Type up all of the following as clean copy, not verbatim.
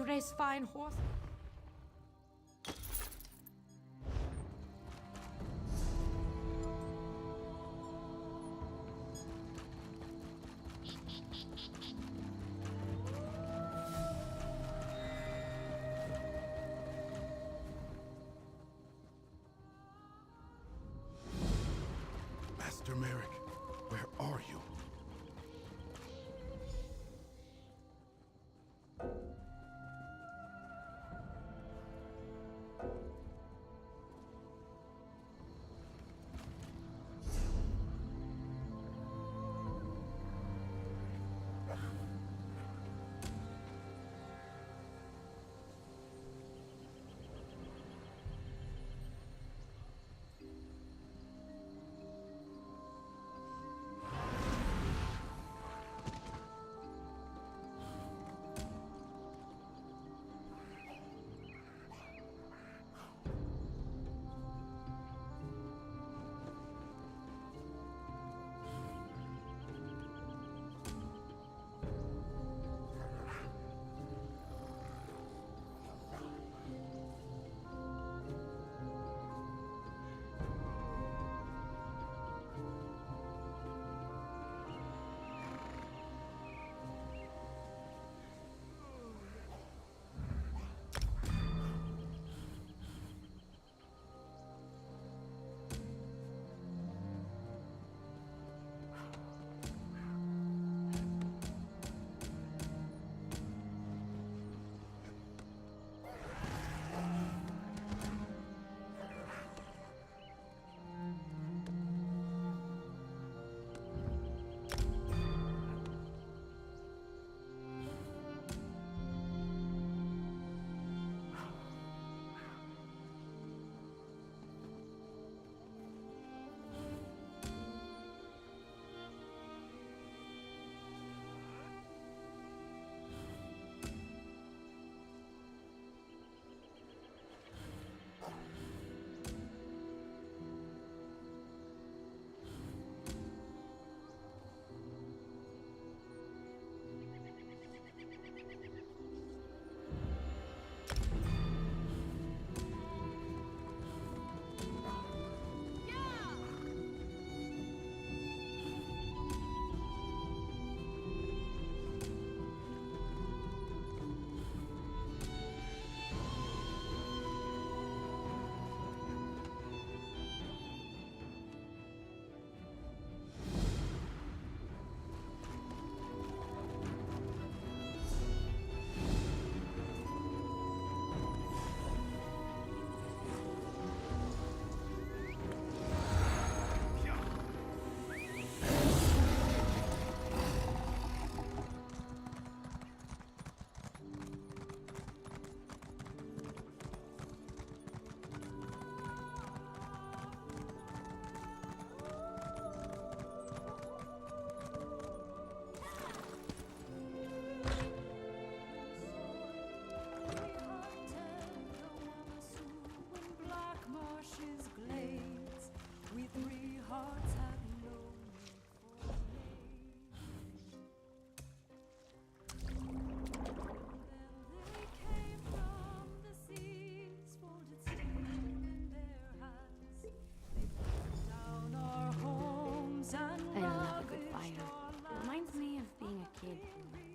You raise fine horse. Master Merrick, where are you?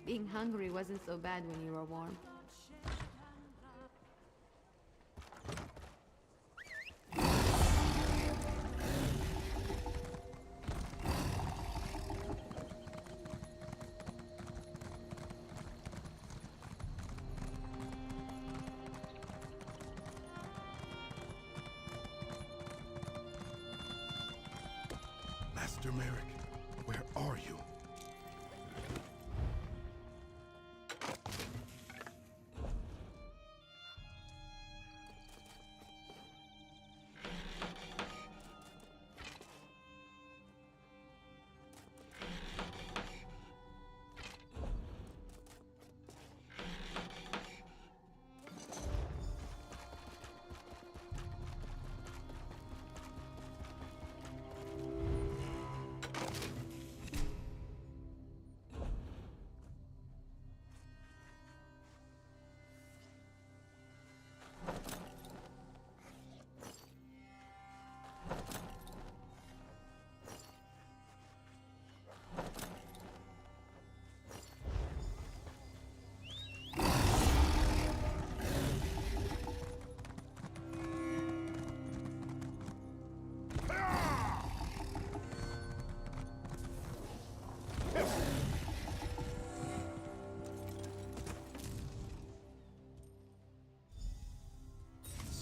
Being hungry wasn't so bad when you were warm. Master Merrick, where are you?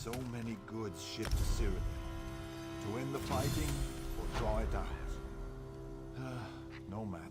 so many goods shipped to Cyril. To end the fighting or draw it out. No matter.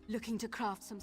Looking to craft some...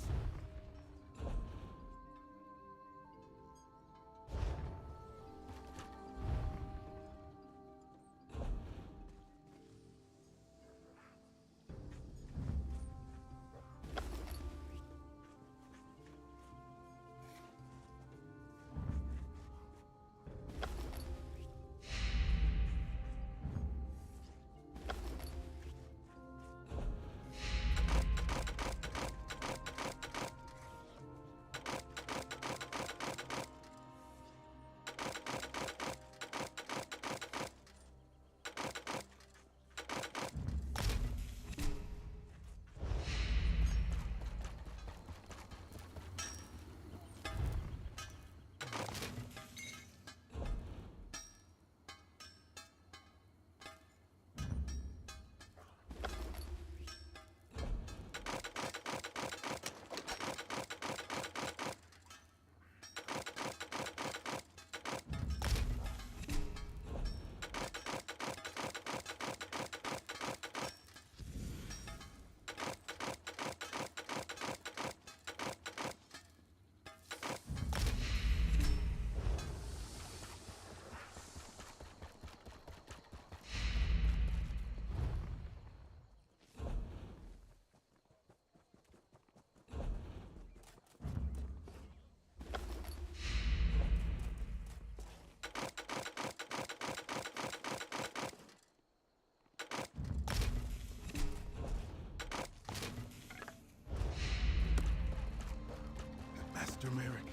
Master Merrick,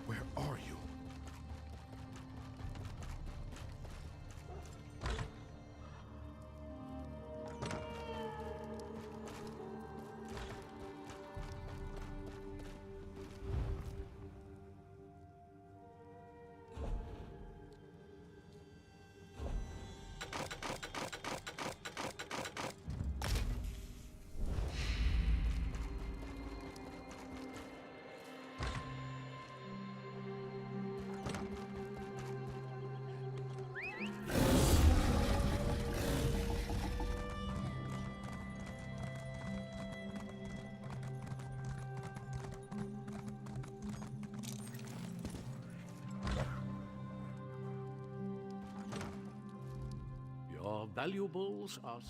where are you? Your valuables are...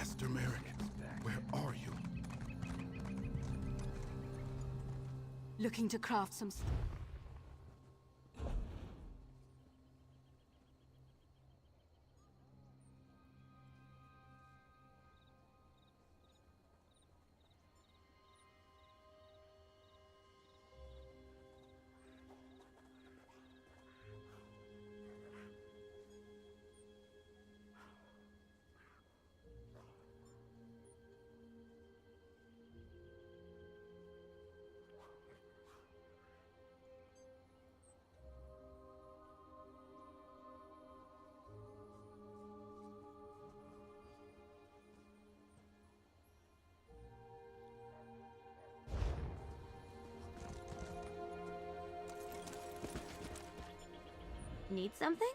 Master Merrick, where are you? Looking to craft some... Need something?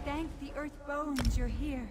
Thank the Earth Bones you're here.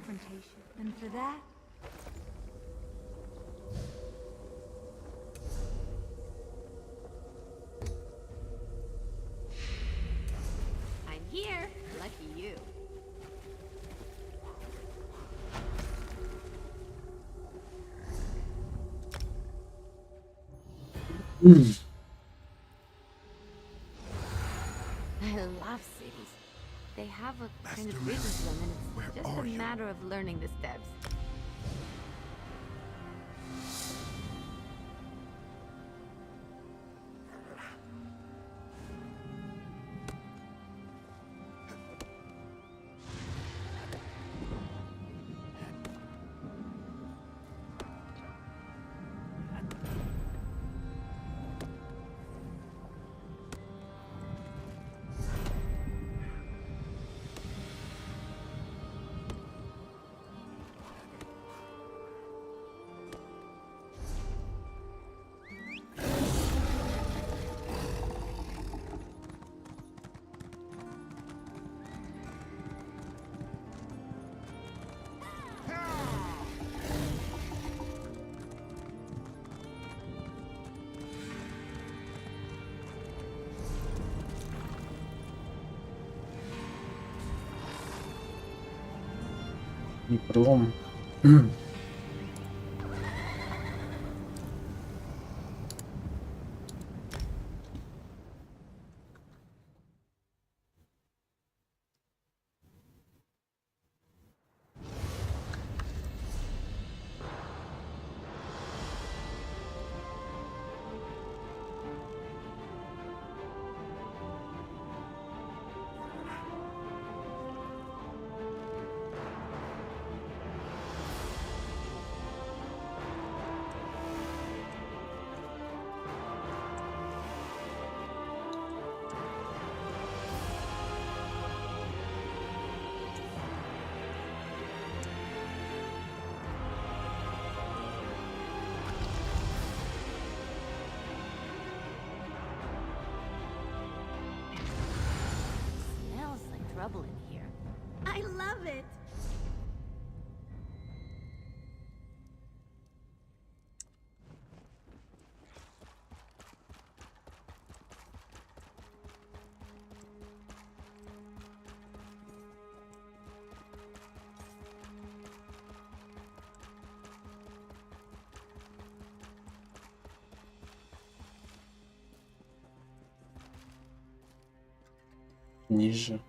confrontation. And for that, I'm here. Lucky you. I love cities. They have a kind of rhythm to them, and it's just a matter of learning the steps. И пром. Smells like trouble in here. I love it. Ниже.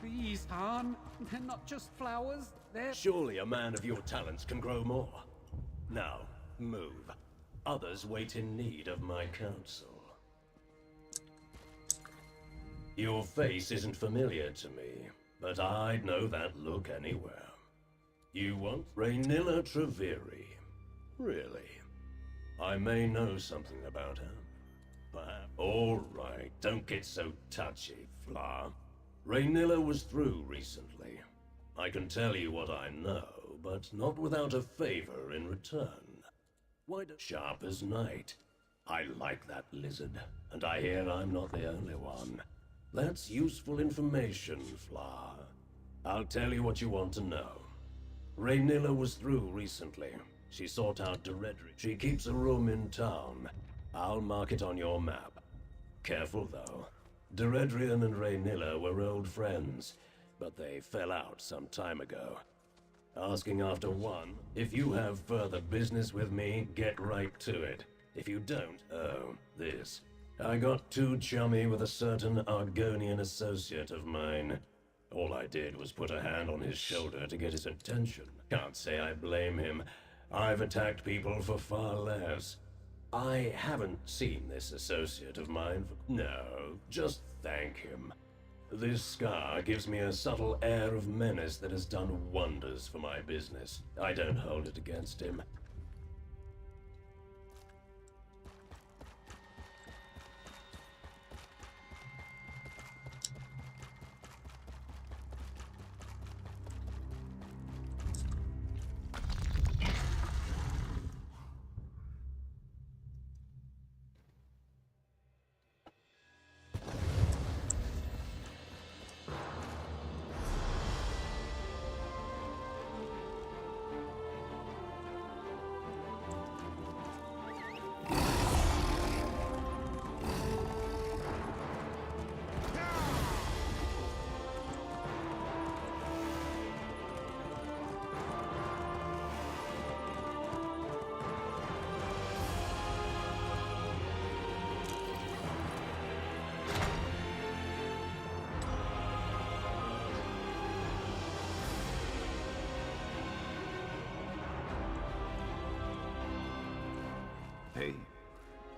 These aren't. They're not just flowers. They're... Surely a man of your talents can grow more. Now, move. Others wait in need of my counsel. Your face isn't familiar to me, but I'd know that look anywhere. You want Raynilla Treveri? Really? I may know something about her. Perhaps. All right, don't get so touchy, Fla. Raynilla was through recently. I can tell you what I know, but not without a favor in return. Why do sharp as night? I like that lizard, and I hear I'm not the only one. That's useful information, Fla. I'll tell you what you want to know. Raynilla was through recently. She sought out Directory. She keeps a room in town. I'll mark it on your map. Careful, though. Deredrian and Raynilla were old friends, but they fell out some time ago. Asking after one, if you have further business with me, get right to it. If you don't, oh, this. I got too chummy with a certain Argonian associate of mine. All I did was put a hand on his shoulder to get his attention. Can't say I blame him. I've attacked people for far less. I haven't seen this associate of mine for... No, just thank him. This scar gives me a subtle air of menace that has done wonders for my business. I don't hold it against him.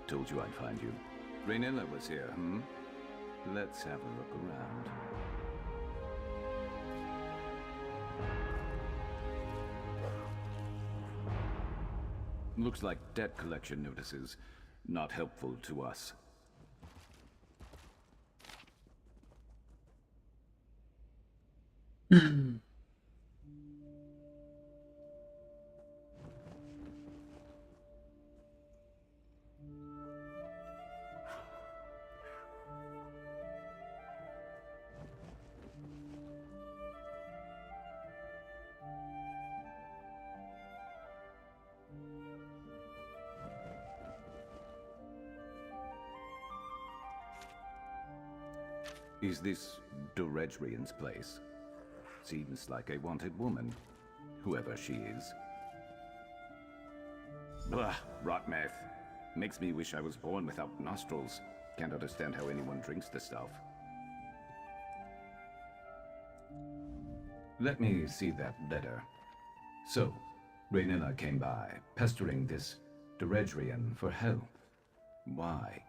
Told you I'd find you. Raynilla was here, hmm? Let's have a look around. Looks like debt collection notices. Not helpful to us. Is this Doredrian's place? Seems like a wanted woman, whoever she is. Blah, rot meth. Makes me wish I was born without nostrils. Can't understand how anyone drinks the stuff. Let me see that letter. So, Raynilla came by, pestering this Doredrian for help. Why?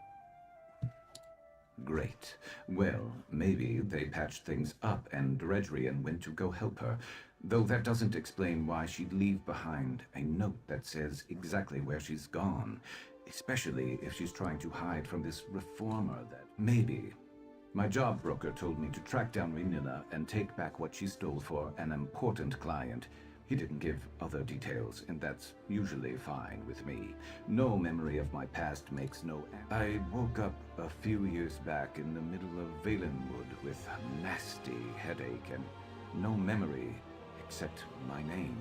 Great. Well, maybe they patched things up and Doredrian went to go help her. Though that doesn't explain why she'd leave behind a note that says exactly where she's gone. Especially if she's trying to hide from this reformer that... Maybe. My job broker told me to track down Raynilla and take back what she stole for an important client. He didn't give other details, and that's usually fine with me. No memory of my past makes no... I woke up a few years back in the middle of Valenwood with a nasty headache and no memory except my name.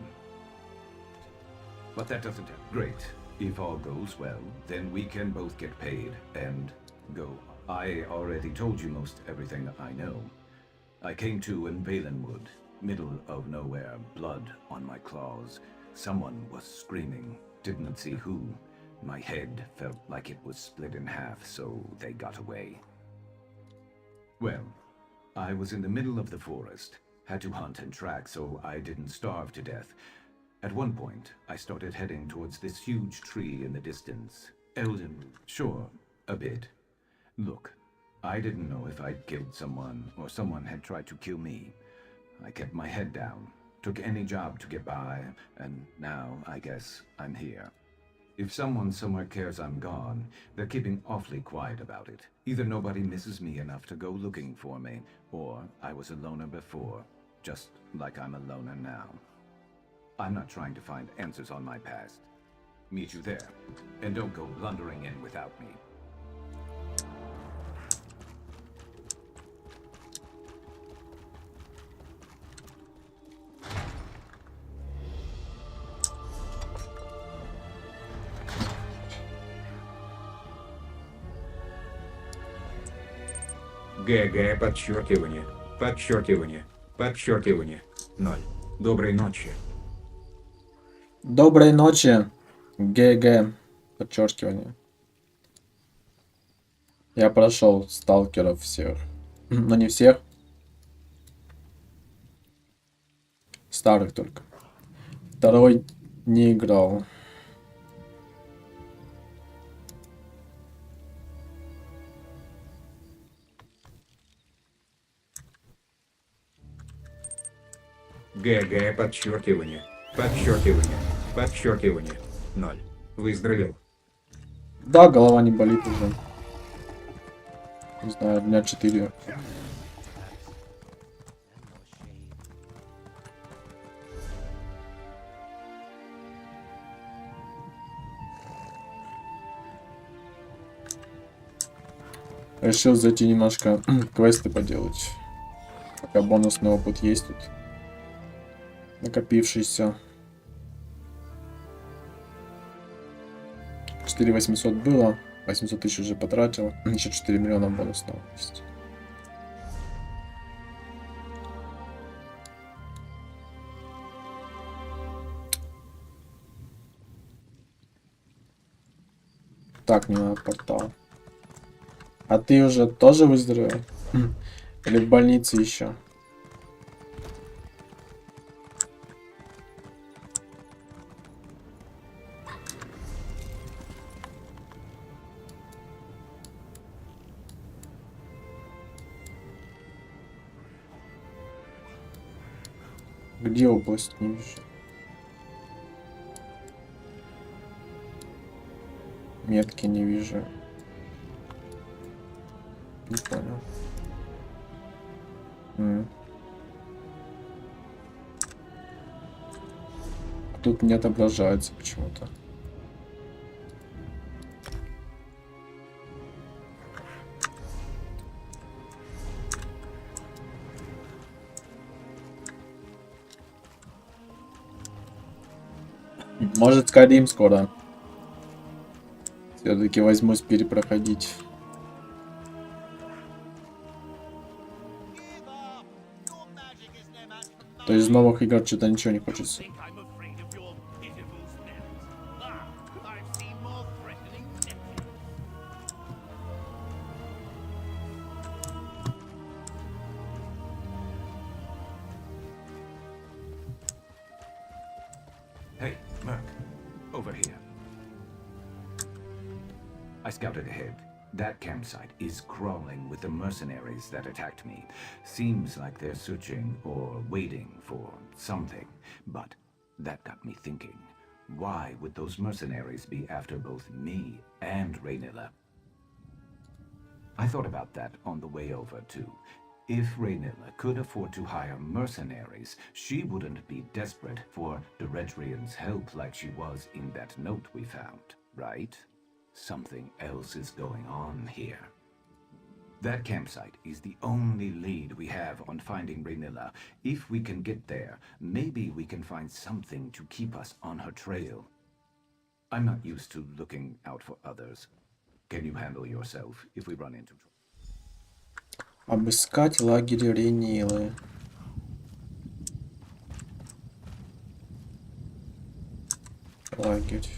But that doesn't... Great. If all goes well, then we can both get paid and go. I already told you most everything I know. I came to in Valenwood. Middle of nowhere, blood on my claws. Someone was screaming. Didn't see who. My head felt like it was split in half, so they got away. Well, I was in the middle of the forest. Had to hunt and track so I didn't starve to death. At one point, I started heading towards this huge tree in the distance. Elden, sure, a bit. Look, I didn't know if I'd killed someone or someone had tried to kill me. I kept my head down, took any job to get by, and now I guess I'm here. If someone somewhere cares I'm gone, they're keeping awfully quiet about it. Either nobody misses me enough to go looking for me, or I was a loner before, just like I'm a loner now. I'm not trying to find answers on my past. Meet you there, and don't go blundering in without me. ГГ, подчеркивание, подчеркивание, подчеркивание. 0. Доброй ночи. Доброй ночи. ГГ. Подчеркивание. Я прошел сталкеров всех. Но не всех. Старых только. Второй не играл. ГГ, подчеркивание, подчеркивание, подчеркивание. 0. Выздоровел. Да, голова не болит уже. Не знаю, дня 4. Решил зайти немножко квесты поделать. Пока бонусный опыт есть тут. Накопившийся. 4800 было. 800 тысяч уже потратил. Еще 4 миллиона бонусного есть. Так, мне надо портал. А ты уже тоже выздоровел? Или в больнице еще? Где область? Не вижу. Метки не вижу. Не понял. Тут не отображается почему-то. Может, Skyrim скоро. Все-таки возьмусь перепроходить. То есть из новых игр что-то ничего не хочется. Hey, Merc, over here. I scouted ahead. That campsite is crawling with the mercenaries that attacked me. Seems like they're searching or waiting for something. But that got me thinking. Why would those mercenaries be after both me and Raynilla? I thought about that on the way over, too. If Raynilla could afford to hire mercenaries, she wouldn't be desperate for Deredrian's help like she was in that note we found, right? Something else is going on here. That campsite is the only lead we have on finding Raynilla. If we can get there, maybe we can find something to keep us on her trail. I'm not used to looking out for others. Can you handle yourself if we run into trouble? Обыскать лагерь Рейнилы. Лагерь.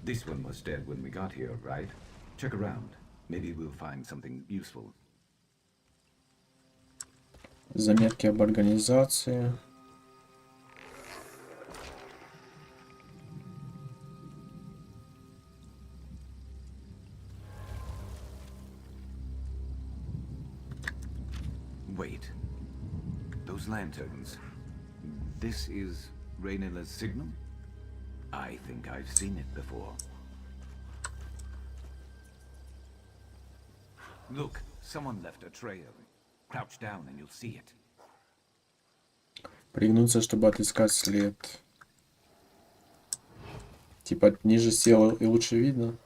This one was dead when we got here, right? Check around. Maybe we'll find something useful. Заметки об организации. Wait. Those lanterns. This is Raynilla's signal? I think I've seen it before. Look, someone left a trail. Crouch down and you'll see it. Пригнуться, чтобы отыскать след. Типа ниже сел и лучше видно.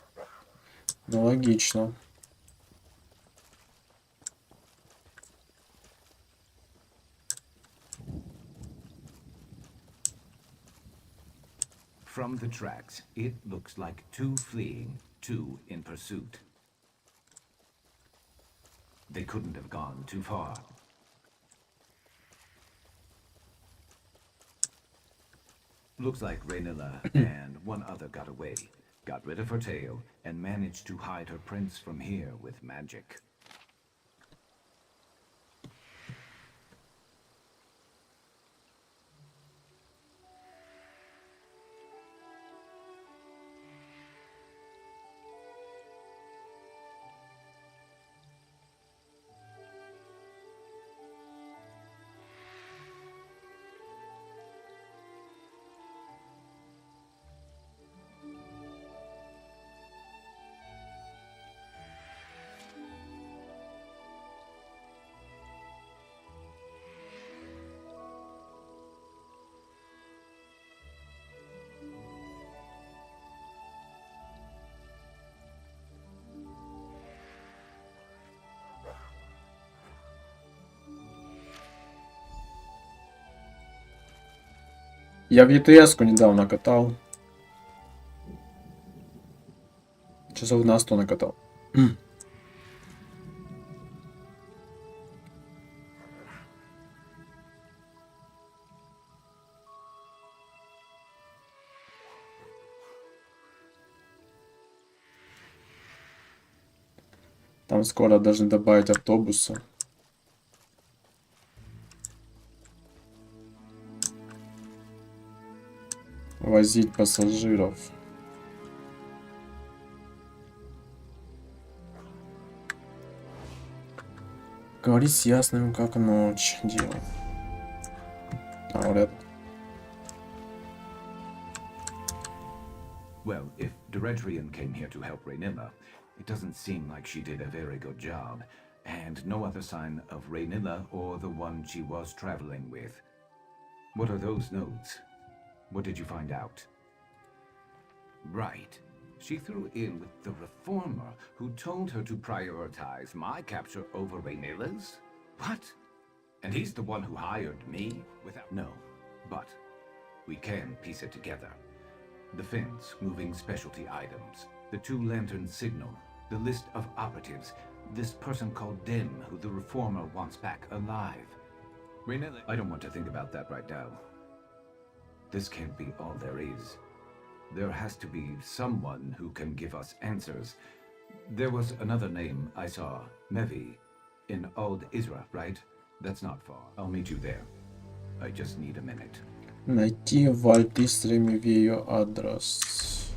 Ну, логично. From the tracks, it looks like two fleeing, two in pursuit. They couldn't have gone too far. Looks like Raynilla and one other got away, got rid of her tail, and managed to hide her prince from here with magic. Я в ETS-ку недавно катал. Часов на 100 накатал. Там скоро должны добавить автобусы. Возить пассажиров. Говорить с ясным, как ночь. Дело. А, вот это. Well, if Deredrian came here to help Raynilla, it doesn't seem like she did a very good job, and no other sign of Raynilla or the one she was traveling with. What are those notes? What did you find out? Right. She threw in with the reformer who told her to prioritize my capture over Raynilla's? What? And he's the one who hired me without... No, but we can piece it together. The fence moving specialty items, the 2 lantern signal, the list of operatives, this person called Dim who the reformer wants back alive. Raynilla, I don't want to think about that right now. This can't be all there is. There has to be someone who can give us answers. There was another name I saw, Mevi, in Old Isra, right? That's not far. I'll meet you there. I just need a minute. Найти в Альтистриме ее адрес.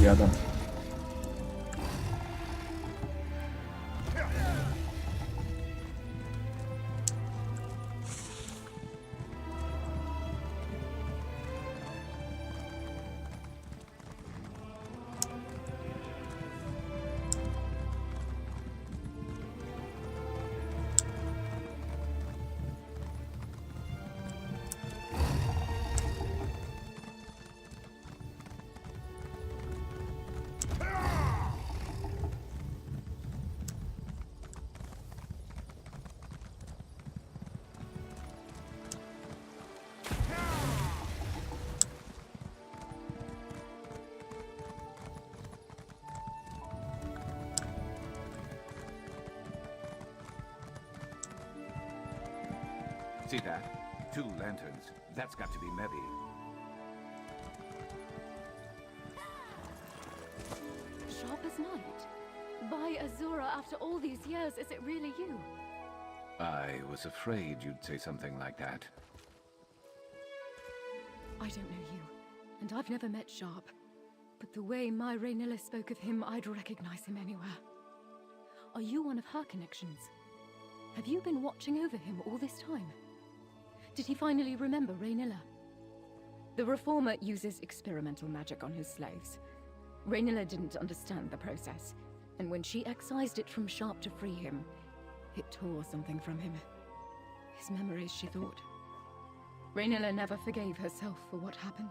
Рядом. See that? 2 lanterns. That's got to be Mevi. Sharp as night. By Azura, after all these years, is it really you? I was afraid you'd say something like that. I don't know you, and I've never met Sharp. But the way my Raynilla spoke of him, I'd recognize him anywhere. Are you one of her connections? Have you been watching over him all this time? Did he finally remember Raynilla? The Reformer uses experimental magic on his slaves. Raynilla didn't understand the process, and when she excised it from Sharp to free him, it tore something from him. His memories, she thought. Raynilla never forgave herself for what happened.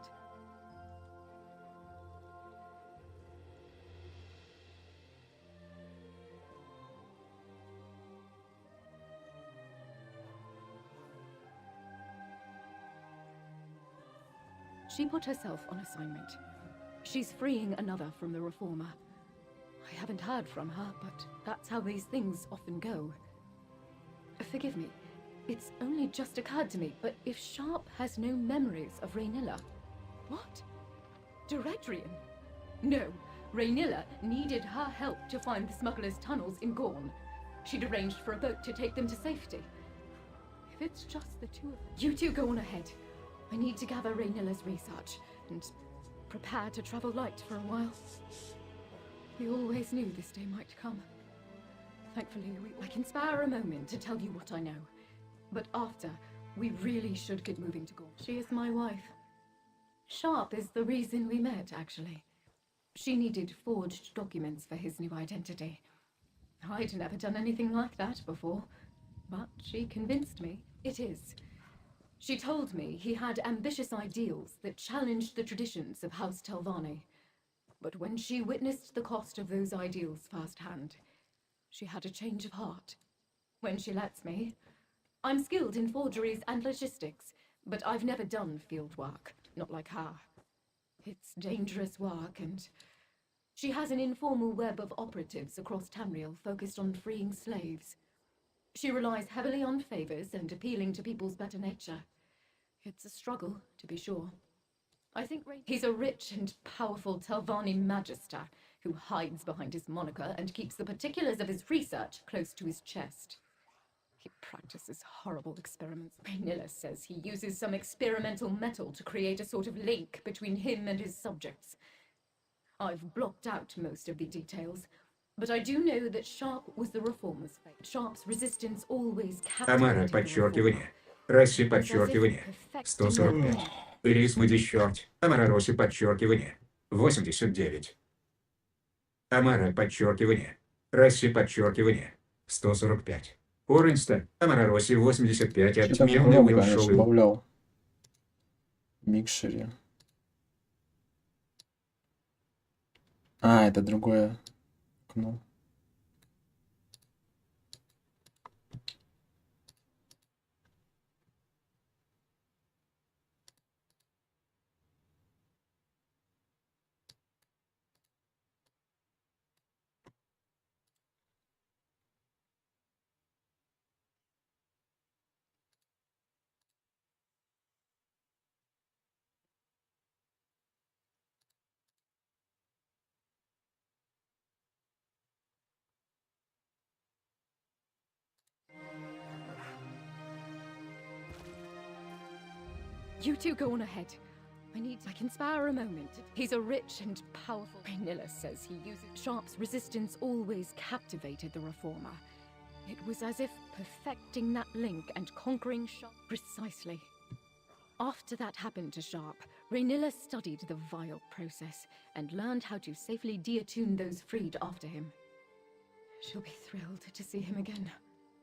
She put herself on assignment. She's freeing another from the Reformer. I haven't heard from her, but that's how these things often go. Forgive me, it's only just occurred to me, but if Sharp has no memories of Raynilla... What? Deredrian? No, Raynilla needed her help to find the smugglers' tunnels in Gorn. She'd arranged for a boat to take them to safety. If it's just the 2 of them... You 2 go on ahead. I need to gather Raynilla's research, and prepare to travel light for a while. We always knew this day might come. Thankfully, I can spare a moment to tell you what I know. But after, we really should get moving to Gorn. She is my wife. Sharp is the reason we met, actually. She needed forged documents for his new identity. I'd never done anything like that before, but she convinced me it is. She told me he had ambitious ideals that challenged the traditions of House Telvanni. But when she witnessed the cost of those ideals firsthand, she had a change of heart. When she lets me, I'm skilled in forgeries and logistics, but I've never done field work, not like her. It's dangerous work, and she has an informal web of operatives across Tamriel focused on freeing slaves. She relies heavily on favors and appealing to people's better nature. It's a struggle, to be sure. I think he's a rich and powerful Telvanni magister who hides behind his moniker and keeps the particulars of his research close to his chest. He practices horrible experiments. Raynilla says he uses some experimental metal to create a sort of link between him and his subjects. I've blocked out most of the details, but I do know that Sharp was the reformer's fate. Sharp's resistance always Тамара, captivated the reformer. подчеркивание. Росси, подчеркивание. 145. Ирисма, десерт. Тамара, Росси, подчеркивание. 89. Тамара, подчеркивание. Росси, подчеркивание. 145. Оренста, Тамара, Росси, 85. Что-то Отмел, много, Уилл, конечно, Шоу. добавлял. В микшере. А, это другое окно. You two go on ahead. I can spare a moment. He's a rich and powerful. Raynilla says he uses Sharp's resistance always captivated the reformer. It was as if perfecting that link and conquering Sharp precisely. After that happened to Sharp, Raynilla studied the vile process and learned how to safely deattune those freed after him. She'll be thrilled to see him again.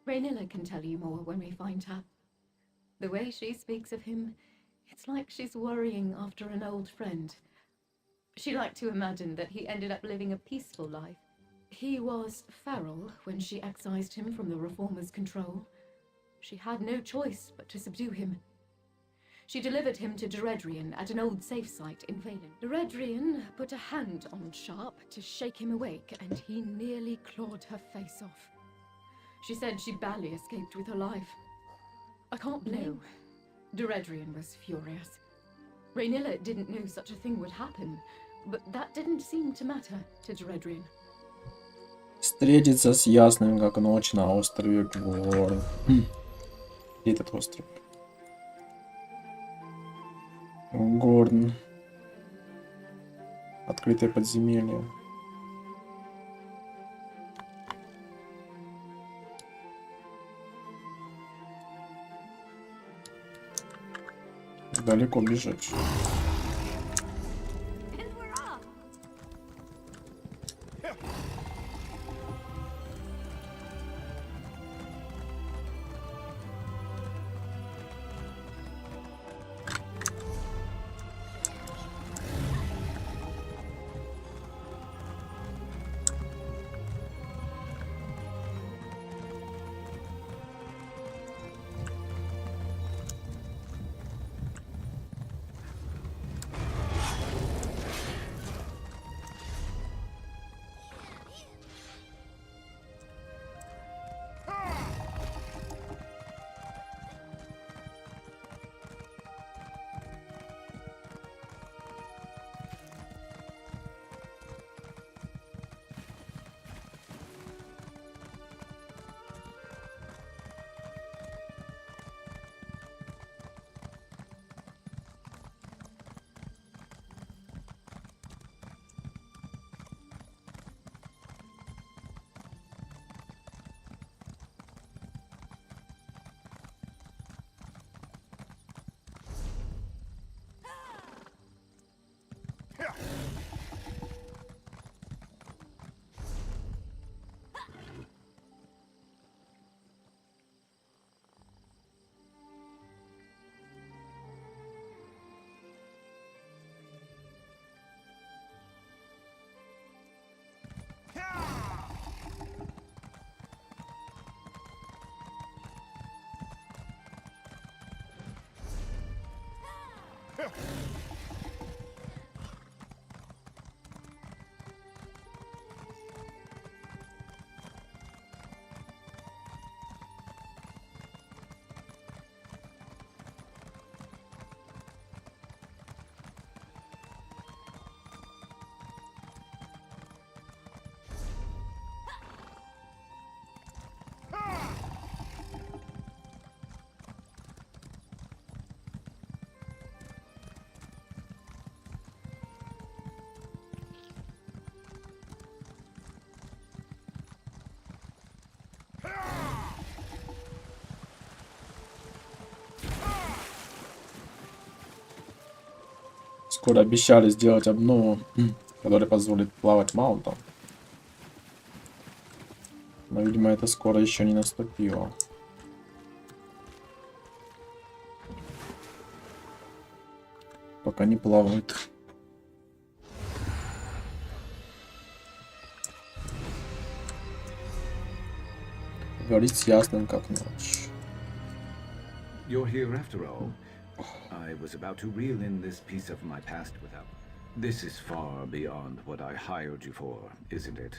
Raynilla can tell you more when we find her. The way she speaks of him, it's like she's worrying after an old friend. She liked to imagine that he ended up living a peaceful life. He was feral when she excised him from the reformer's control. She had no choice but to subdue him. She delivered him to Deredrian at an old safe site in Phelan. Deredrian put a hand on Sharp to shake him awake, and he nearly clawed her face off. She said she barely escaped with her life. I can't blame. Deredrian was furious. Raynilla didn't know such a thing would happen, but that didn't seem to matter to Deredrian. Встретиться с ясным, как ночь на острове Горн. Где этот остров? Горн. Открытое подземелье. Далеко бежать. And we're off. Скоро обещали сделать обнову, которая позволит плавать маунтом. Но, видимо, это скоро еще не наступило. Пока не плавают. Говорить с ясным, как ночь. You're here after all. I was about to reel in this piece of my past without... This is far beyond what I hired you for, isn't it?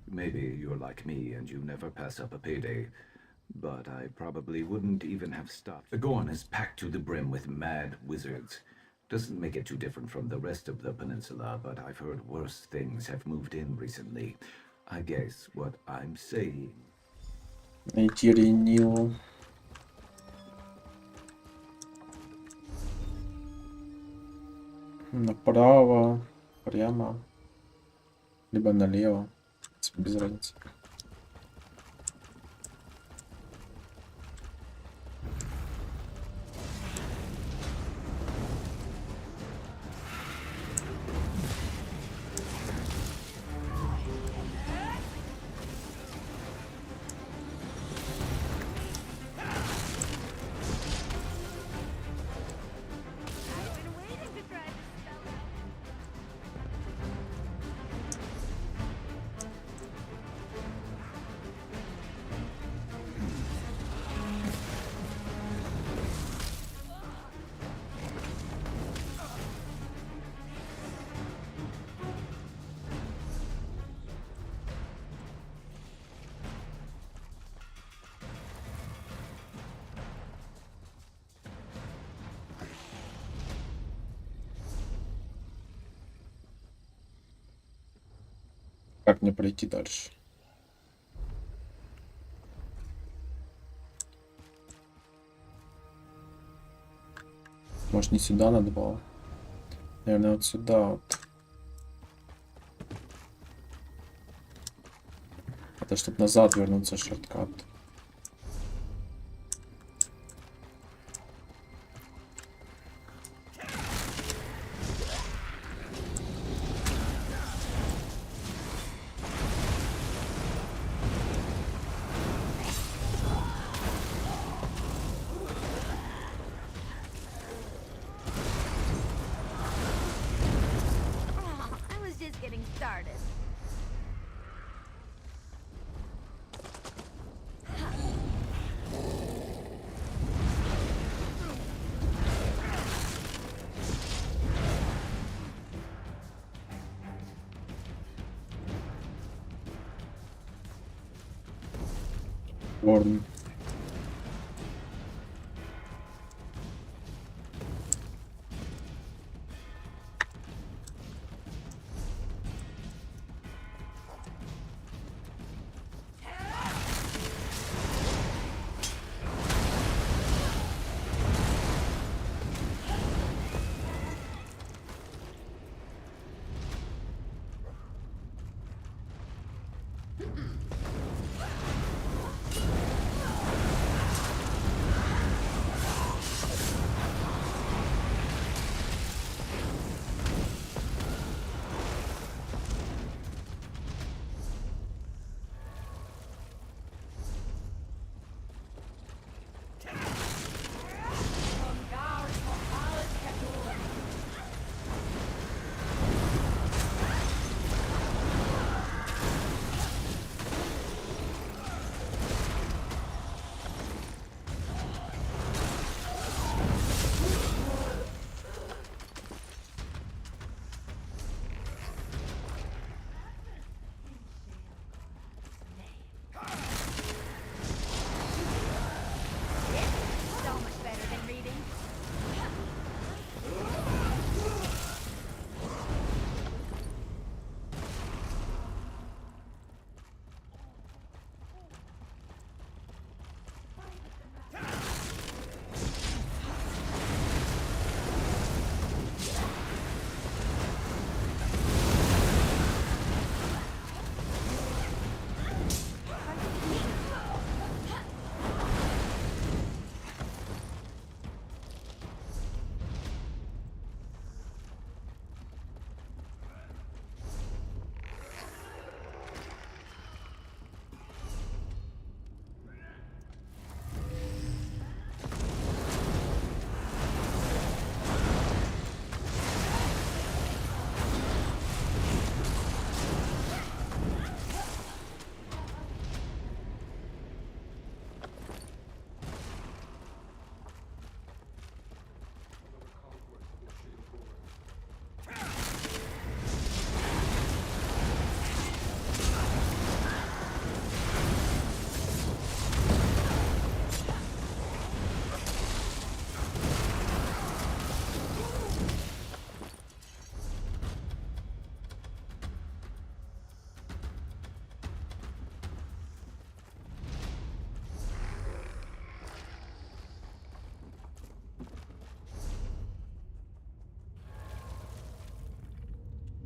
Maybe you're like me and you never pass up a payday. But I probably wouldn't even have stopped. The Gorn is packed to the brim with mad wizards. Doesn't make it too different from the rest of the peninsula, but I've heard worse things have moved in recently. I guess what I'm saying... Найти Ренилу. Направо, прямо, либо налево, без разницы. Как мне пройти дальше? Может, не сюда надо было? Наверное, вот сюда вот. Это чтобы назад вернуться, шорткат. Горн.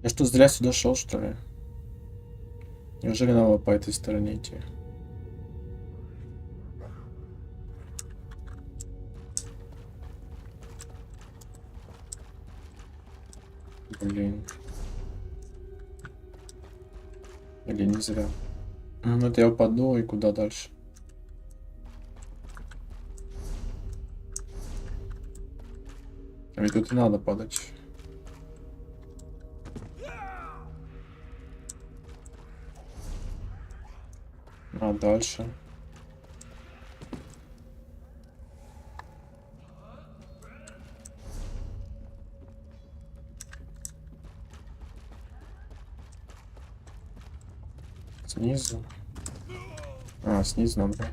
Я что, зря сюда шел, что ли? Неужели надо по этой стороне идти? Блин. Или не зря. Ну, это я упаду, и куда дальше? А ведь тут и надо падать. А дальше? Снизу? А, снизу надо.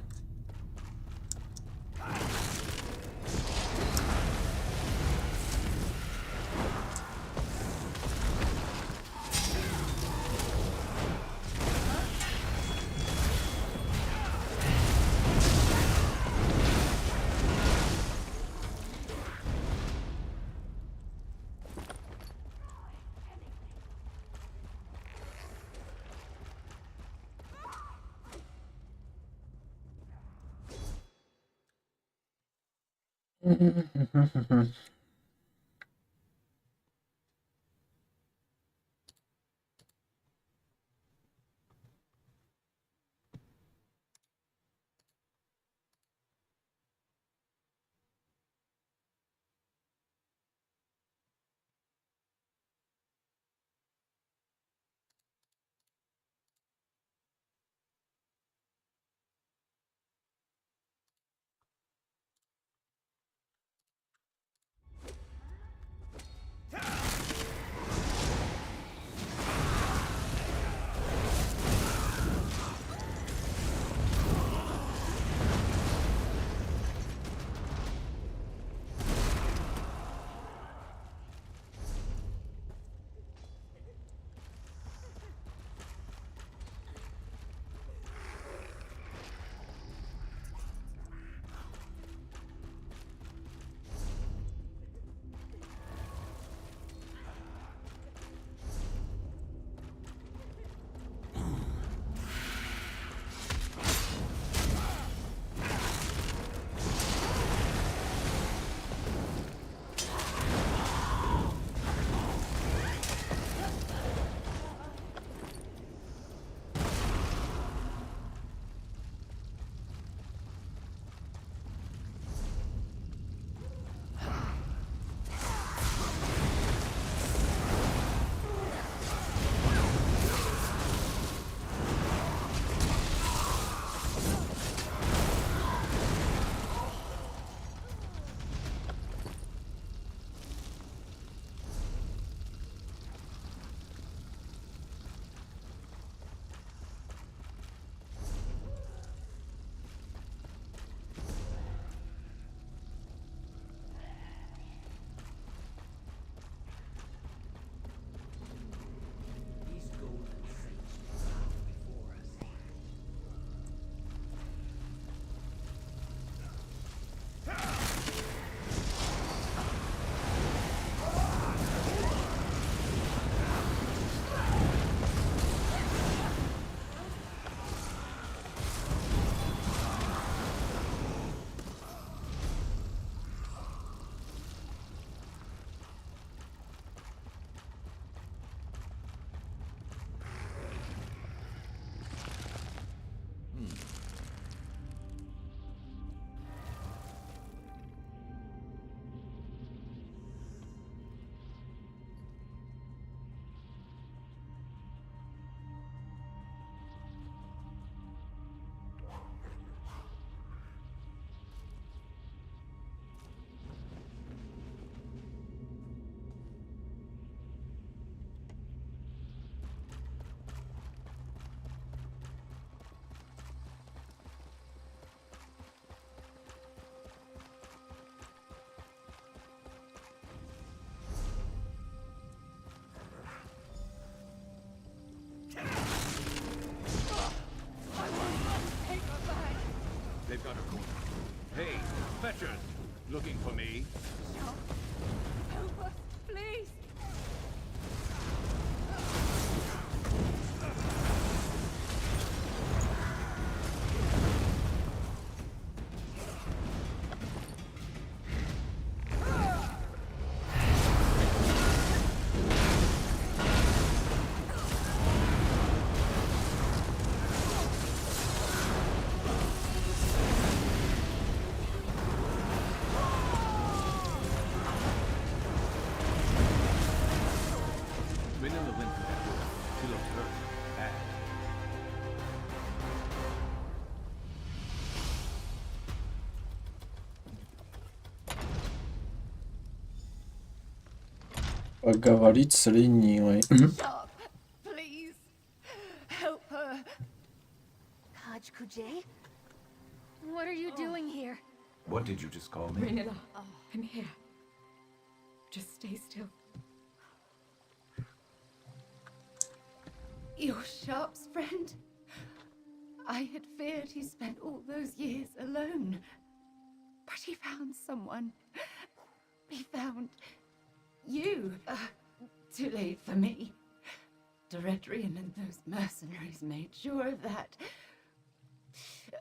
They've got her cornered. Hey, fetchers! Looking for me? Help us, please. Rhaenyra went to that woman. She looked hurt. Bad. Поговорить с Ренилой. Stop, please. Help her. Kujay? What are you doing here? What did you just call me? Rhaenyra, I'm here. Just stay still. Your Sharp's friend? I had feared he spent all those years alone. But he found someone. He found you. Too late for me. Doredrian and those mercenaries made sure of that.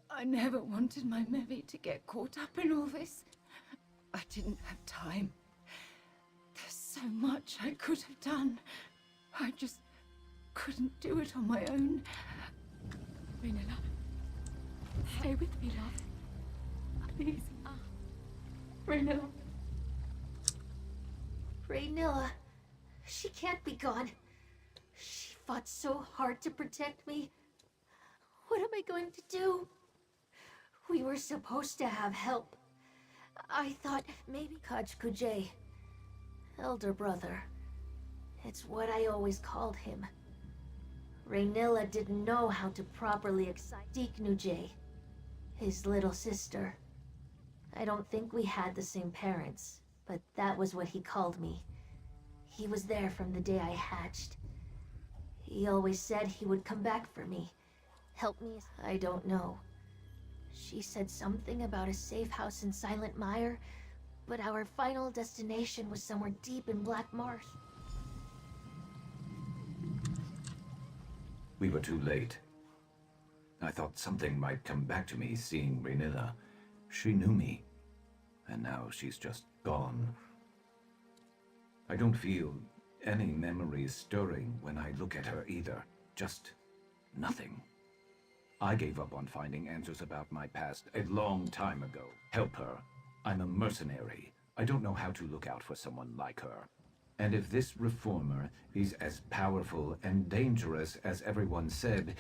I never wanted my Mevi to get caught up in all this. I didn't have time. There's so much I could have done. I just couldn't do it on my own. Rhaenyra, stay with me, love. Please. Rhaenyra. Rhaenyra, she can't be gone. She fought so hard to protect me. What am I going to do? We were supposed to have help. I thought maybe Kujay, elder brother. It's what I always called him. Rhaenyra didn't know how to properly excite Nujay, his little sister. I don't think we had the same parents, but that was what he called me. He was there from the day I hatched. He always said he would come back for me. Help me. I don't know. She said something about a safe house in Silent Mire, but our final destination was somewhere deep in Black Marsh. We were too late. I thought something might come back to me seeing Rhaenyra. She knew me, and now she's just gone. I don't feel any memories stirring when I look at her either. Just nothing. I gave up on finding answers about my past a long time ago. Help her. I'm a mercenary. I don't know how to look out for someone like her. And if this reformer is as powerful and dangerous as everyone said,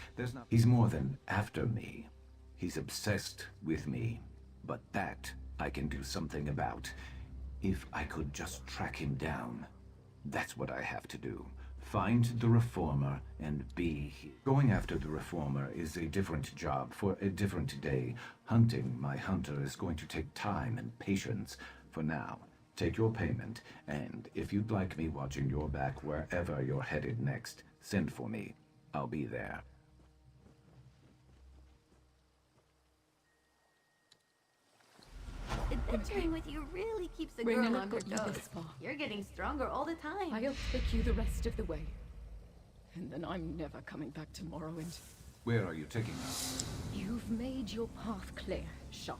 he's more than after me. He's obsessed with me. But that I can do something about. If I could just track him down. That's what I have to do. Find the reformer and be here. Going after the reformer is a different job for a different day. Hunting my hunter is going to take time and patience. For now, take your payment, and if you'd like me watching your back wherever you're headed next, send for me. I'll be there. Adventuring with you really keeps a girl Rhaenyra on her got you toes. this far. You're getting stronger all the time. I'll take you the rest of the way. And then I'm never coming back to Morrowind. Where are you taking us? You've made your path clear, Sharp.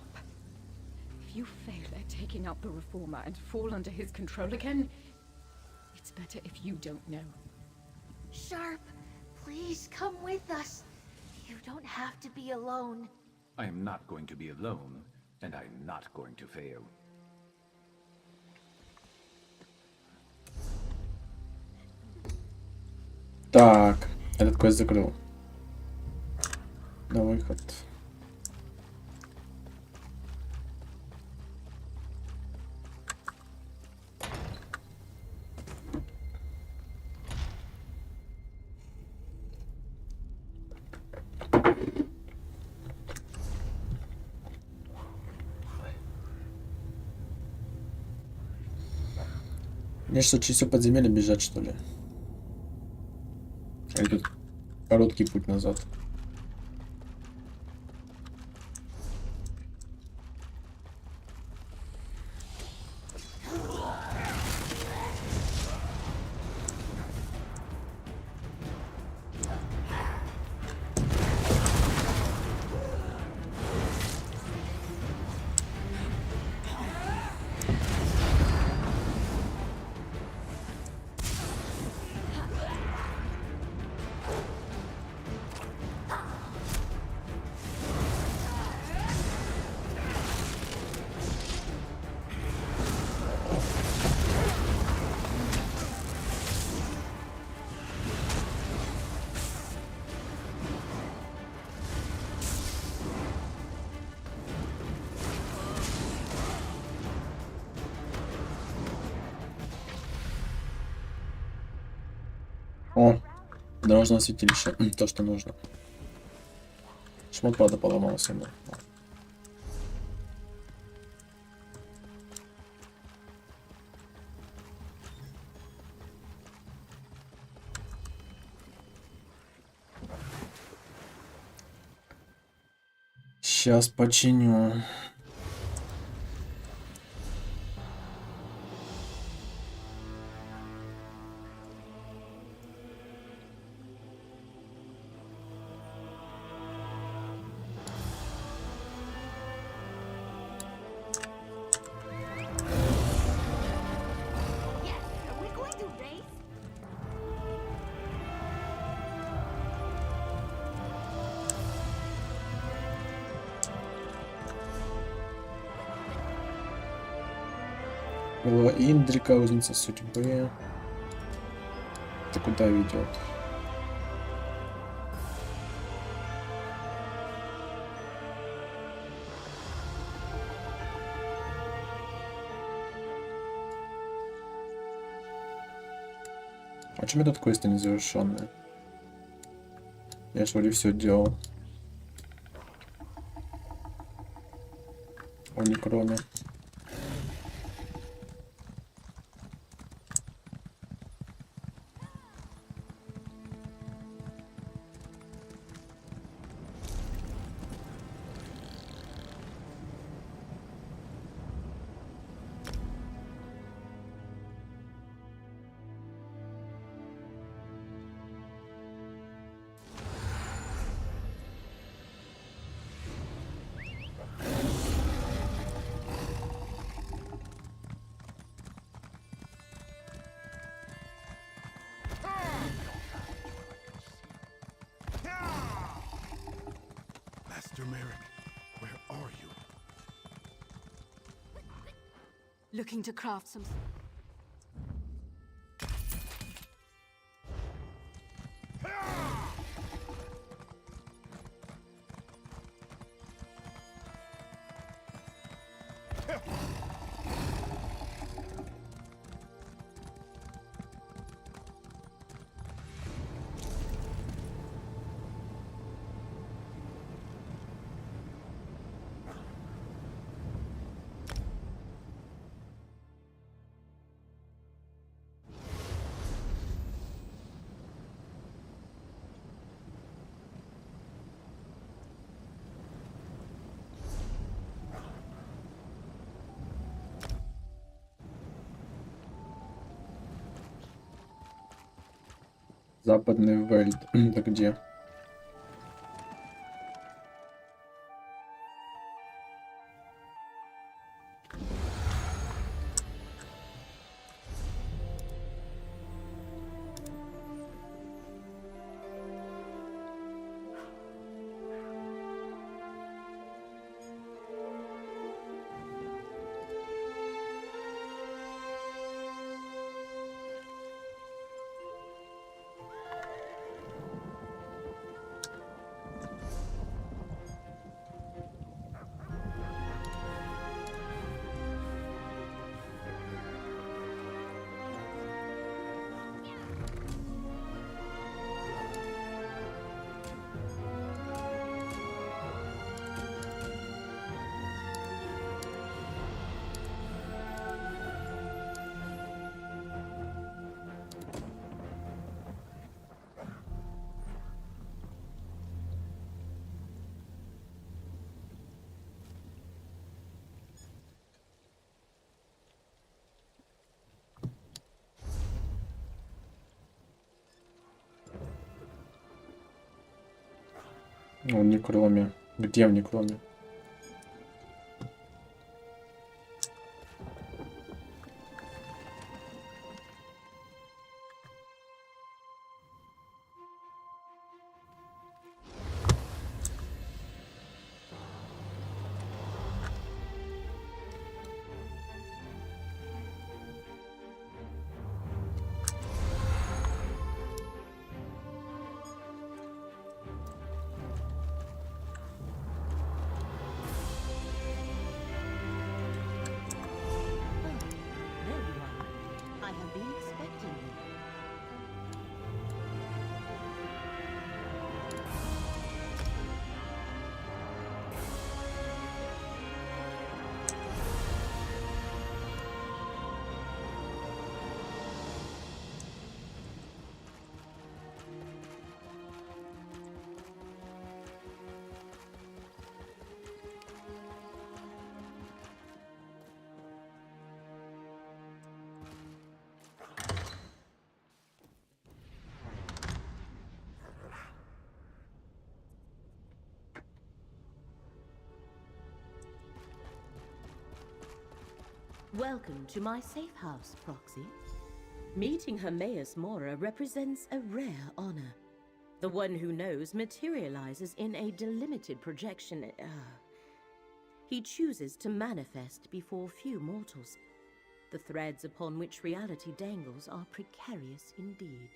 If you fail at taking out the reformer and fall under his control again, it's better if you don't know. Sharp, please come with us. You don't have to be alone. I am not going to be alone, and I'm not going to fail. Так, этот квест закрыл. На выход. Мне что, через все подземелье бежать, что ли? Или тут короткий путь назад? О, дорожное святилище. То, что нужно. Шмот, правда, поломался. Но... Сейчас починю. Голова Индрика, узница судьбы. Это куда ведет? А чем этот квест незавершенный? Я ж вроде все делал. О, не кроме. Looking to craft some... Западный Вельд. Это где? Он не кроме. Где в некроме? Welcome to my safe house, Proxy. Meeting Hermaeus Mora represents a rare honor. The one who knows materializes in a delimited projection. He chooses to manifest before few mortals. The threads upon which reality dangles are precarious indeed.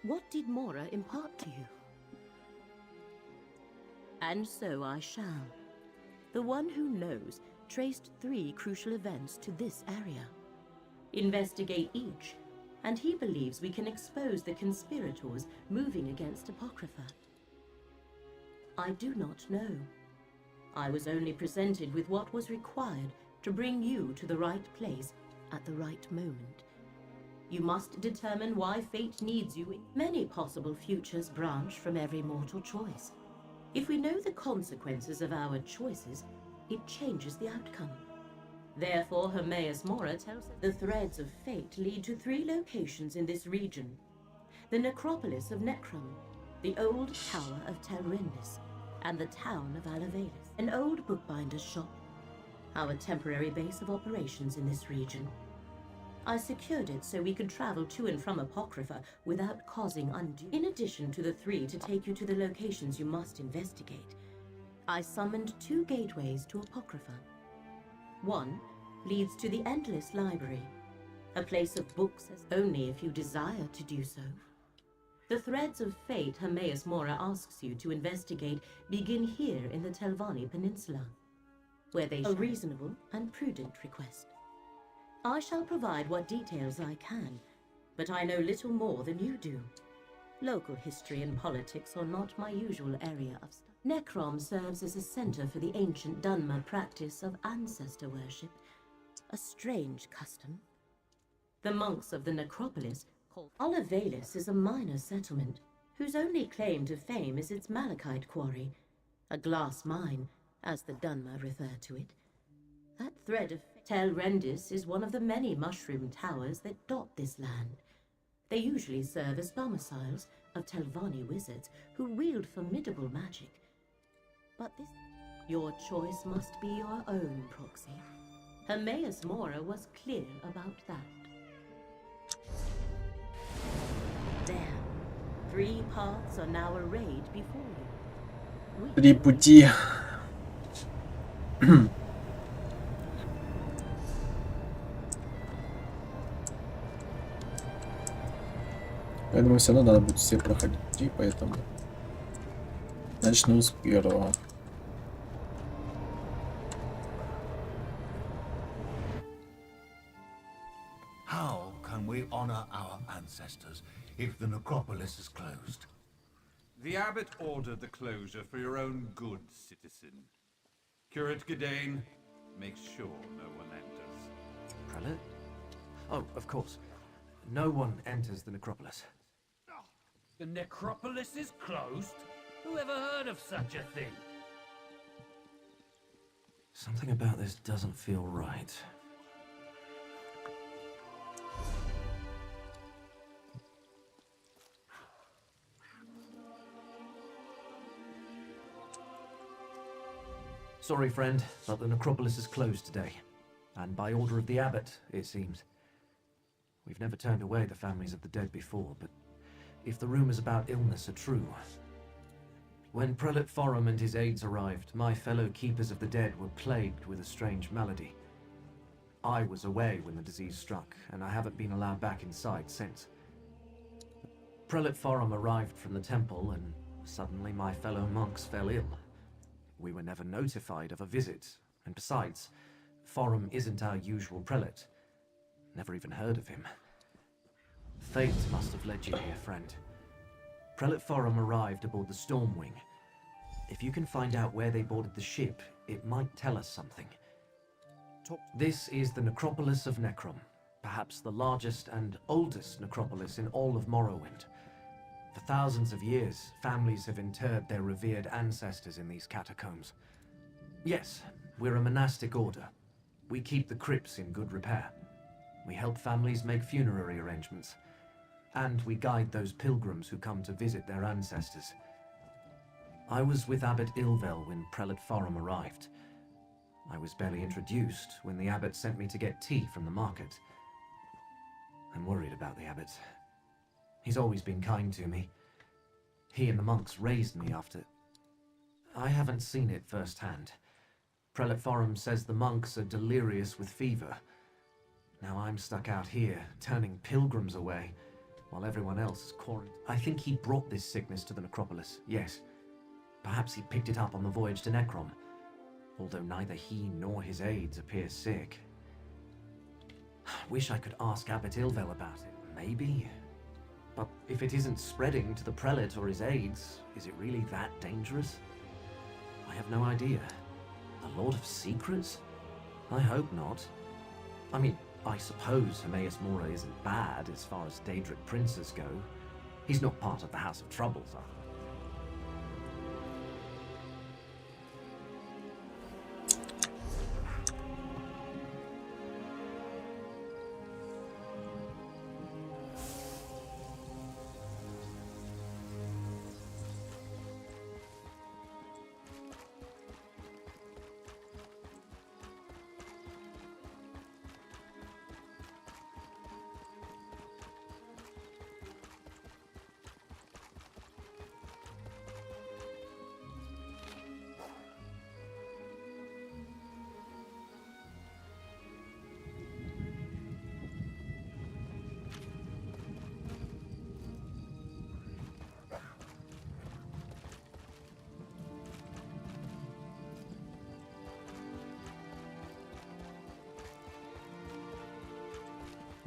What did Mora impart to you? And so I shall. The one who knows traced 3 crucial events to this area. Investigate each, and he believes we can expose the conspirators moving against Apocrypha. I do not know. I was only presented with what was required to bring you to the right place at the right moment. You must determine why fate needs you. Many possible futures branch from every mortal choice. If we know the consequences of our choices, it changes the outcome. Therefore, Hermaeus Mora tells us the threads of fate lead to 3 locations in this region. The necropolis of Necrom, the old tower of Telrendis, and the town of Alavelis, an old bookbinder's shop, our temporary base of operations in this region. I secured it so we could travel to and from Apocrypha without causing undue. In addition to the 3 to take you to the locations you must investigate, I summoned 2 gateways to Apocrypha. One leads to the Endless Library, a place of books only if you desire to do so. The threads of fate Hermaeus Mora asks you to investigate begin here in the Telvanni Peninsula, where they a reasonable and prudent request. I shall provide what details I can, but I know little more than you do. Local history and politics are not my usual area of study. Necrom serves as a center for the ancient Dunmer practice of ancestor worship, a strange custom. The monks of the necropolis called Alavelis is a minor settlement, whose only claim to fame is its malachite quarry, a glass mine, as the Dunmer refer to it. That thread of Telrendis is one of the many mushroom towers that dot this land. They usually serve as domiciles of Telvanni wizards who wield formidable magic. But your choice must be your own, Proxy. Hermaeus Mora was clear about that. There, 3 paths are now arrayed before you. 3 пути. Я думаю, все равно надо будет все проходить, поэтому начну с первого. How can we honor our ancestors if the necropolis is closed? The abbot ordered the closure for your own good, citizen. Curate Gedane makes sure no one enters. Prelate? Oh, of course. No one enters the necropolis. The necropolis is closed? Who ever heard of such a thing? Something about this doesn't feel right. Sorry, friend, but the necropolis is closed today. And by order of the abbot, it seems. We've never turned away the families of the dead before, but if the rumors about illness are true... When Prelate Forum and his aides arrived, my fellow keepers of the dead were plagued with a strange malady. I was away when the disease struck, and I haven't been allowed back inside since. Prelate Forum arrived from the temple, and suddenly my fellow monks fell ill. We were never notified of a visit, and besides, Forum isn't our usual prelate. Never even heard of him. Fate must have led you here, friend. Prelate Forum arrived aboard the Stormwing. If you can find out where they boarded the ship, it might tell us something. This is the necropolis of Necrom, perhaps the largest and oldest necropolis in all of Morrowind. For thousands of years, families have interred their revered ancestors in these catacombs. Yes, we're a monastic order. We keep the crypts in good repair. We help families make funerary arrangements. And we guide those pilgrims who come to visit their ancestors. I was with Abbot Ilvel when Prelate Forum arrived. I was barely introduced when the abbot sent me to get tea from the market. I'm worried about the abbot. He's always been kind to me. He and the monks raised me after... I haven't seen it firsthand. Prelate Forum says the monks are delirious with fever. Now I'm stuck out here, turning pilgrims away, while everyone else is quarantined. I think he brought this sickness to the necropolis, yes. Perhaps he picked it up on the voyage to Necrom, although neither he nor his aides appear sick. Wish I could ask Abbot Ilvel about it, maybe? But if it isn't spreading to the prelate or his aides, is it really that dangerous? I have no idea. The Lord of Secrets? I hope not. I mean, I suppose Hermaeus Mora isn't bad as far as Daedric princes go. He's not part of the House of Troubles, are they?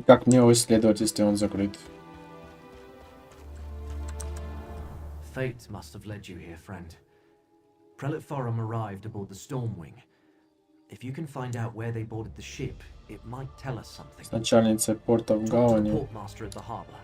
Как мне его исследовать, если он закрыт? Fate must have led you here, friend. Prelate Forum arrived aboard the Stormwing. If you can find out where they boarded the ship, it might tell us something. С начальницей порта в гавани. Portmaster at the harbor.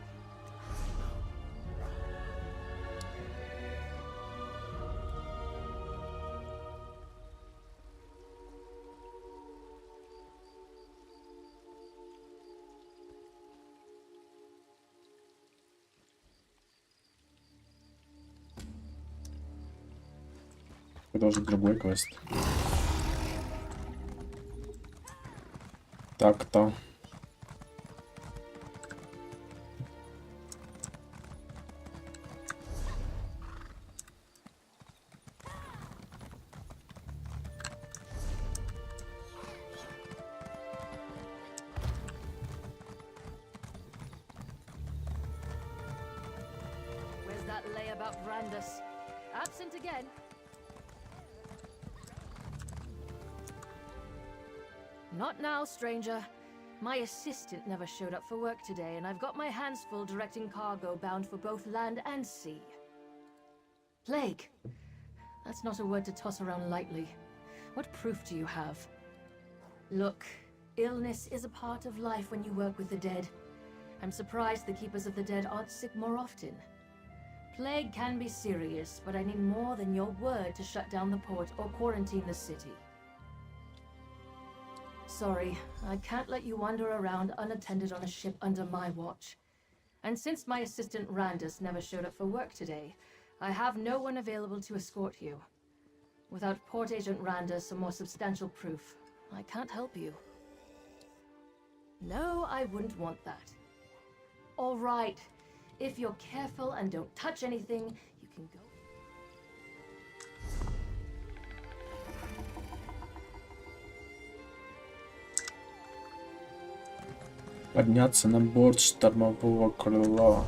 Продолжить другой квест. Так-то. Where's that lay about Brandus? Absent again. Not now, stranger. My assistant never showed up for work today, and I've got my hands full directing cargo bound for both land and sea. Plague. That's not a word to toss around lightly. What proof do you have? Look, illness is a part of life when you work with the dead. I'm surprised the Keepers of the Dead aren't sick more often. Plague can be serious, but I need more than your word to shut down the port or quarantine the city. Sorry, I can't let you wander around unattended on a ship under my watch. And since my assistant Randus never showed up for work today, I have no one available to escort you. Without Port Agent Randus or more substantial proof, I can't help you. No, I wouldn't want that. All right, if you're careful and don't touch anything, you can go. Подняться на борт штормового крыла.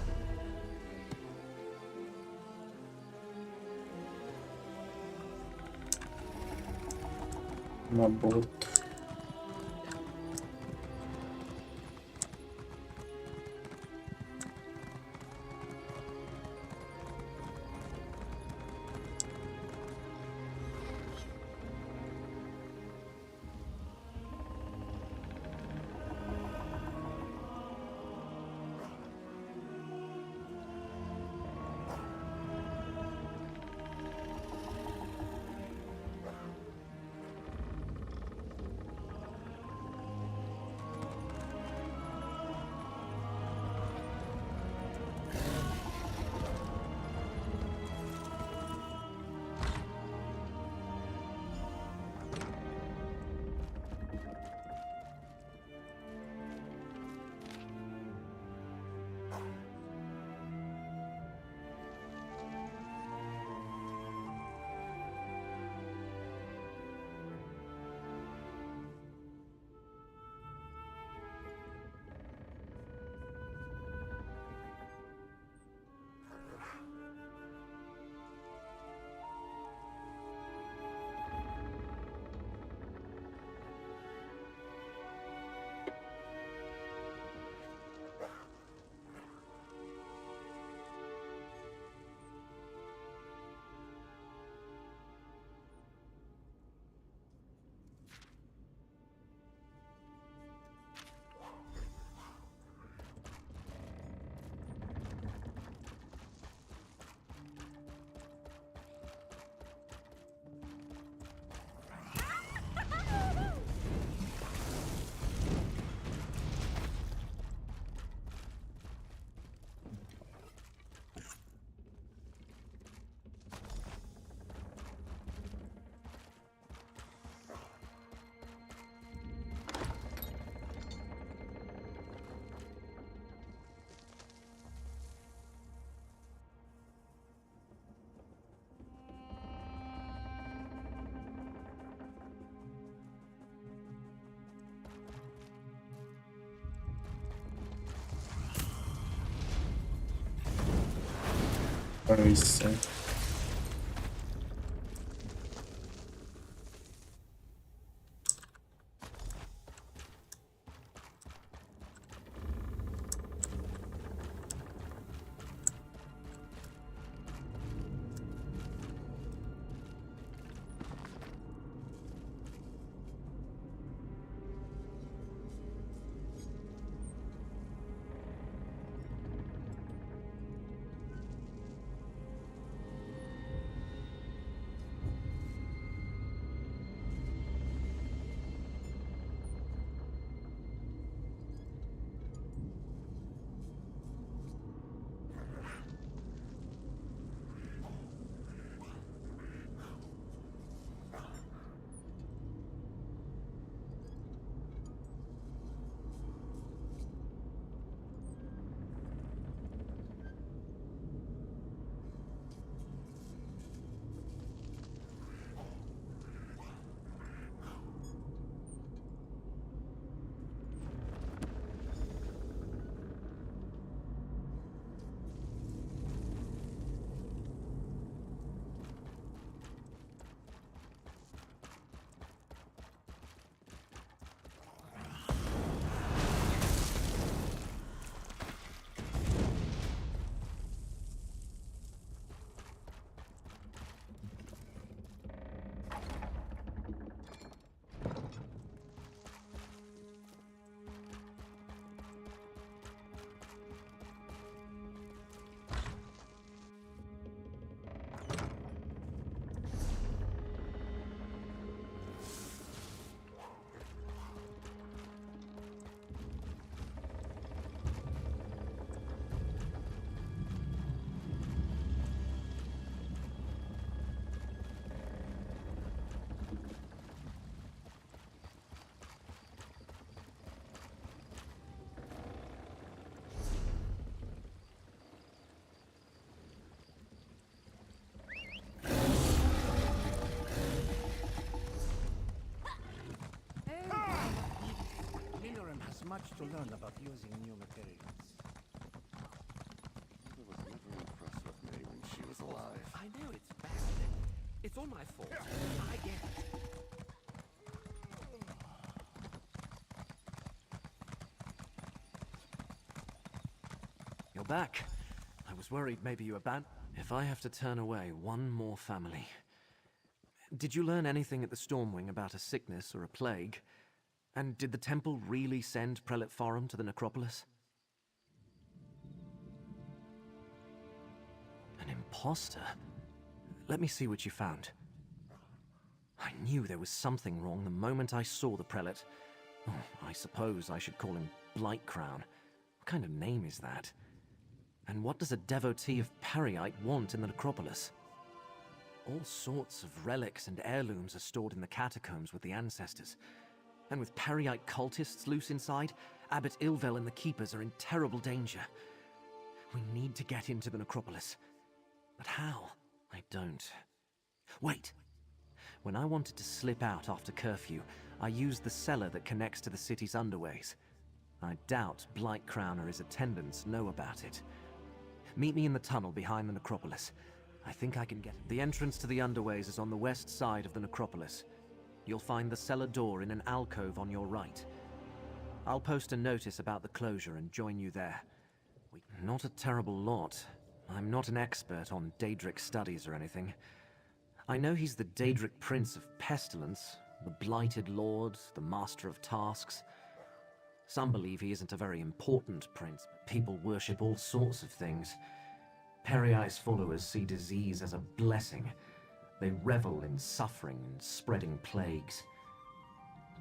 На борт. Рыси. Much to learn about using new materials. Mother was never impressed with me when she was alive. I know it's bad. It's all my fault. I get it. You're back. I was worried maybe you abandoned. If I have to turn away one more family. Did you learn anything at the Stormwing about a sickness or a plague? And did the temple really send Prelate Forum to the necropolis? An imposter? Let me see what you found. I knew there was something wrong the moment I saw the prelate. Oh, I suppose I should call him Blightcrown. What kind of name is that? And what does a devotee of Periite want in the necropolis? All sorts of relics and heirlooms are stored in the catacombs with the ancestors. And with Periite cultists loose inside, Abbot Ilvel and the Keepers are in terrible danger. We need to get into the necropolis. But how? I don't. Wait! When I wanted to slip out after curfew, I used the cellar that connects to the city's underways. I doubt Blightcrown or his attendants know about it. Meet me in the tunnel behind the necropolis. I think I can get it. The entrance to the underways is on the west side of the necropolis. You'll find the cellar door in an alcove on your right. I'll post a notice about the closure and join you there. Not a terrible lot. I'm not an expert on Daedric studies or anything. I know he's the Daedric Prince of Pestilence, the Blighted Lord, the Master of Tasks. Some believe he isn't a very important prince, but people worship all sorts of things. Periite's followers see disease as a blessing. They revel in suffering and spreading plagues.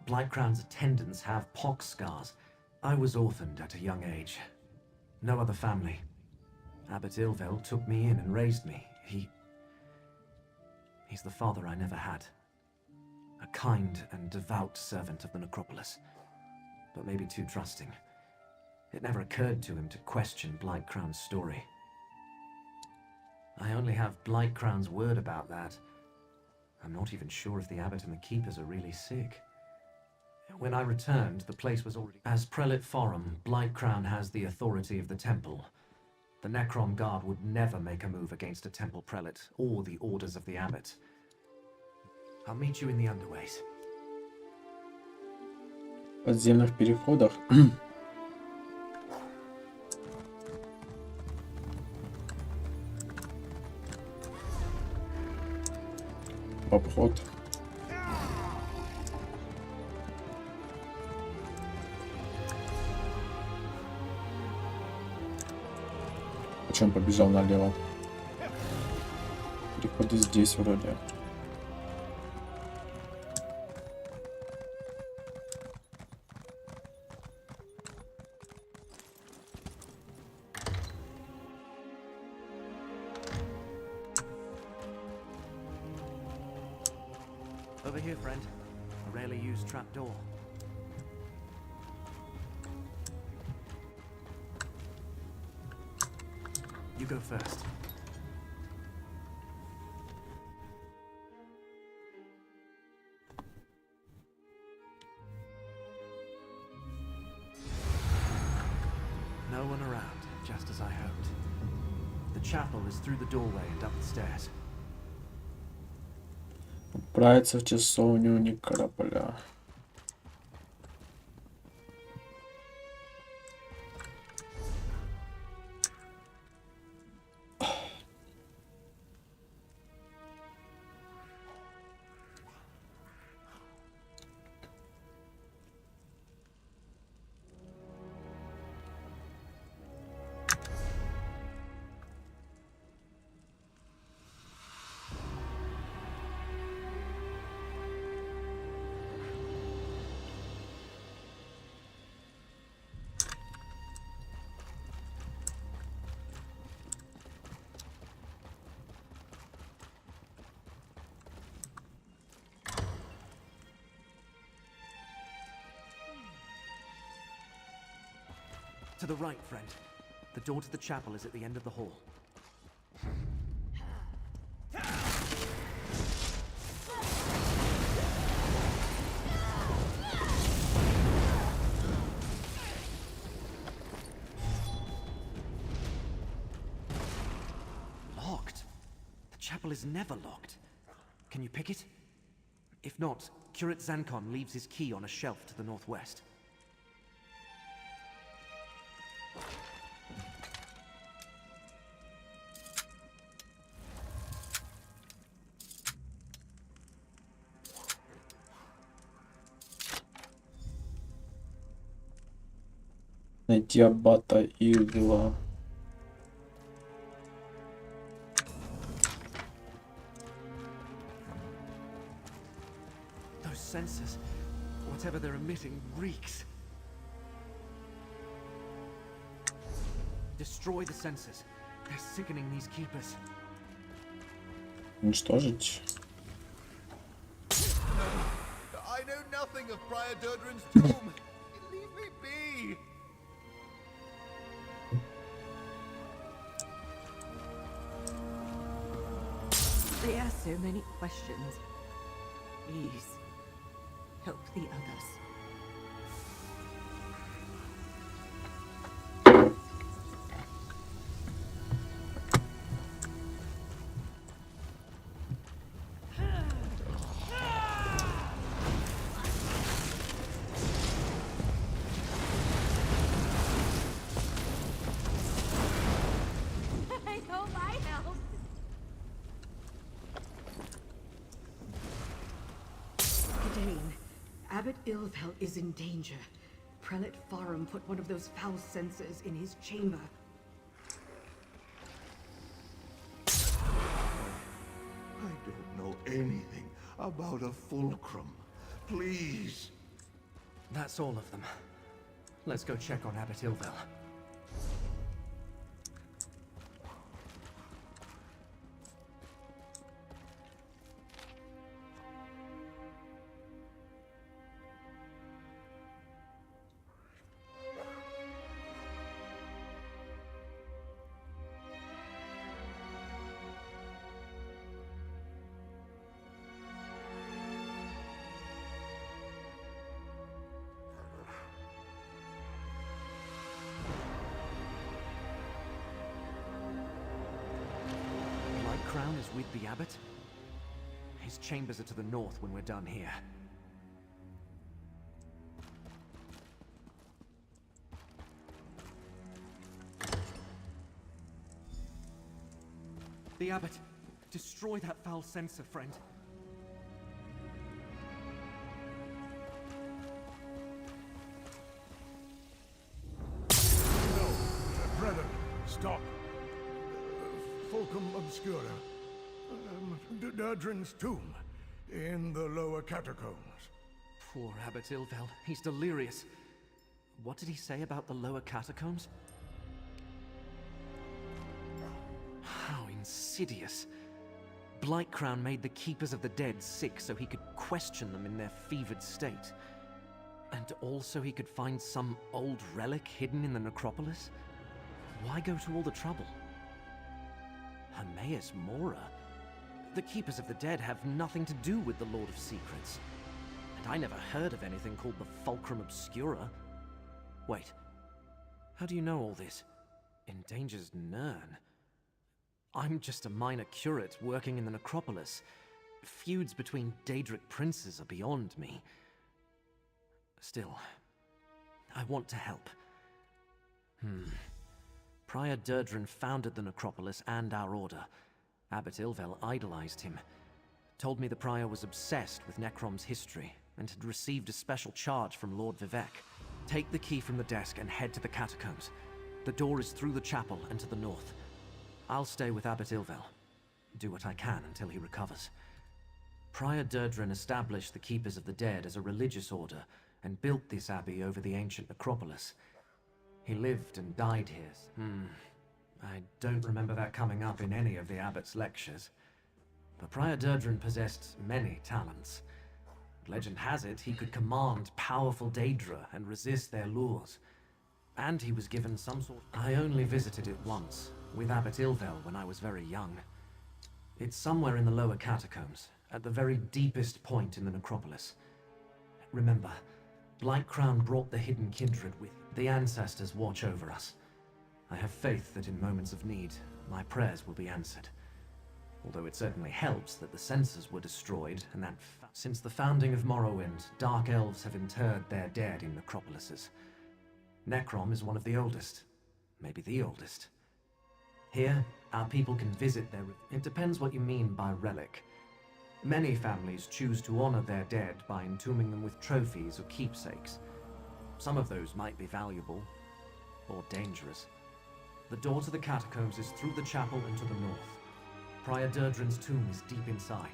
Blightcrown's attendants have pox scars. I was orphaned at a young age. No other family. Abbot Ilvel took me in and raised me. He's the father I never had. A kind and devout servant of the necropolis, but maybe too trusting. It never occurred to him to question Blightcrown's story. I only have Blightcrown's word about that. I'm not even sure if the Abbot and the Keepers are really sick. When I returned, the place was already... As Prelate Forum, Blightcrown has the authority of the temple. The Necron Guard would never make a move against a temple prelate or the orders of the abbot. I'll meet you in the underways. В подземных переходах. В обход. Почему он побежал налево? Переходы здесь вроде. Over here, friend. A rarely used trapdoor. You go first. No one around, just as I hoped. The chapel is through the doorway and up the stairs. Отправиться в часовню Некрополя. To the right, friend. The door to the chapel is at the end of the hall. Locked? The chapel is never locked. Can you pick it? If not, Curate Zancon leaves his key on a shelf to the northwest. Найти аббата Игла. Those sensors, whatever they're emitting, reeks. Destroy the sensors. They're sickening these keepers. Уничтожить. I know nothing of Prior Durdren's tomb. Leave me be. They ask so many questions. Please, help the others. I hope I help. Gidane, Abbot Ilvel is in danger. Prelate Farum put one of those foul sensors in his chamber. I don't know anything about a fulcrum. Please. That's all of them. Let's go check on Abbot Ilvel. Crown is with the abbot? His chambers are to the north when we're done here. The abbot! Destroy that foul censer, friend. No, brother, stop. Fulcrum Obscura. Durdrin's tomb in the lower catacombs. Poor Abbot Ilvel. He's delirious. What did he say about the lower catacombs? How insidious. Blightcrown made the Keepers of the Dead sick so he could question them in their fevered state. And also he could find some old relic hidden in the necropolis? Why go to all the trouble? Hermaeus Mora? The Keepers of the Dead have nothing to do with the Lord of Secrets. And I never heard of anything called the Fulcrum Obscura. Wait, how do you know all this? Endangers Nirn? I'm just a minor curate working in the necropolis. Feuds between Daedric princes are beyond me. Still, I want to help. Prior Durdrin founded the necropolis and our order. Abbot Ilvel idolized him. Told me the prior was obsessed with Necrom's history and had received a special charge from Lord Vivek. Take the key from the desk and head to the catacombs. The door is through the chapel and to the north. I'll stay with Abbot Ilvel. Do what I can until he recovers. Prior Durdrin established the Keepers of the Dead as a religious order and built this abbey over the ancient necropolis. He lived and died here. I don't remember that coming up in any of the abbot's lectures. But Prior Durdrin possessed many talents. Legend has it he could command powerful Daedra and resist their lures. And he was given some sort... I only visited it once, with Abbot Ilvel when I was very young. It's somewhere in the lower catacombs, at the very deepest point in the necropolis. Remember, Blightcrown brought the hidden kindred with him. The ancestors watch over us. I have faith that in moments of need, my prayers will be answered. Although it certainly helps that the censers were destroyed and that since the founding of Morrowind, Dark Elves have interred their dead in necropolises. Necrom is one of the oldest, maybe the oldest. Here, our people can visit their... It depends what you mean by relic. Many families choose to honor their dead by entombing them with trophies or keepsakes. Some of those might be valuable, or dangerous. The door to the catacombs is through the chapel and to the north. Prior Durdrin's tomb is deep inside.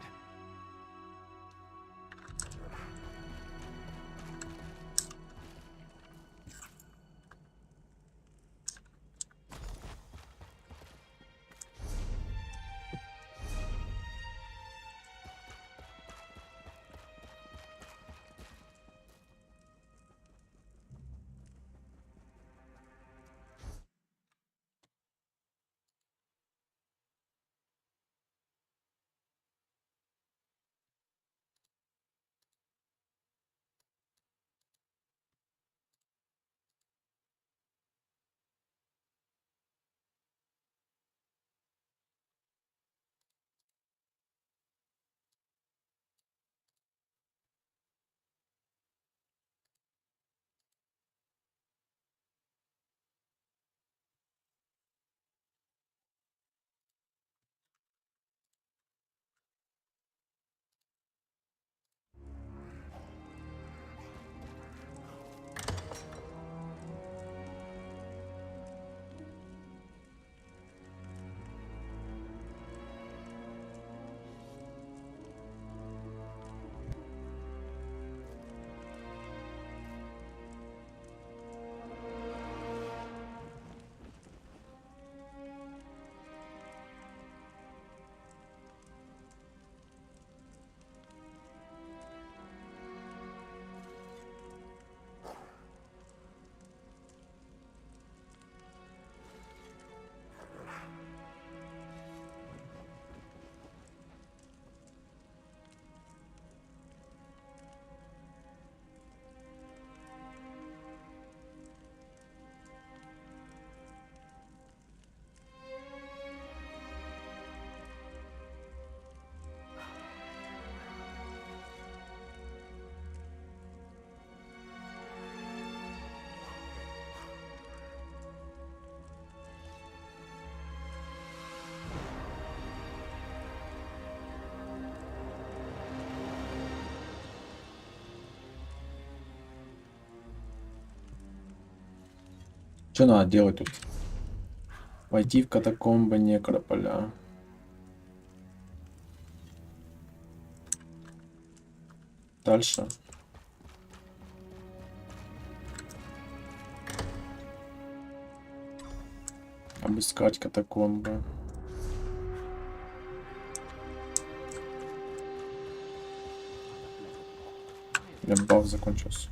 Что надо делать тут? Войти в катакомбы некрополя. Дальше. Обыскать катакомбы. Баф закончился.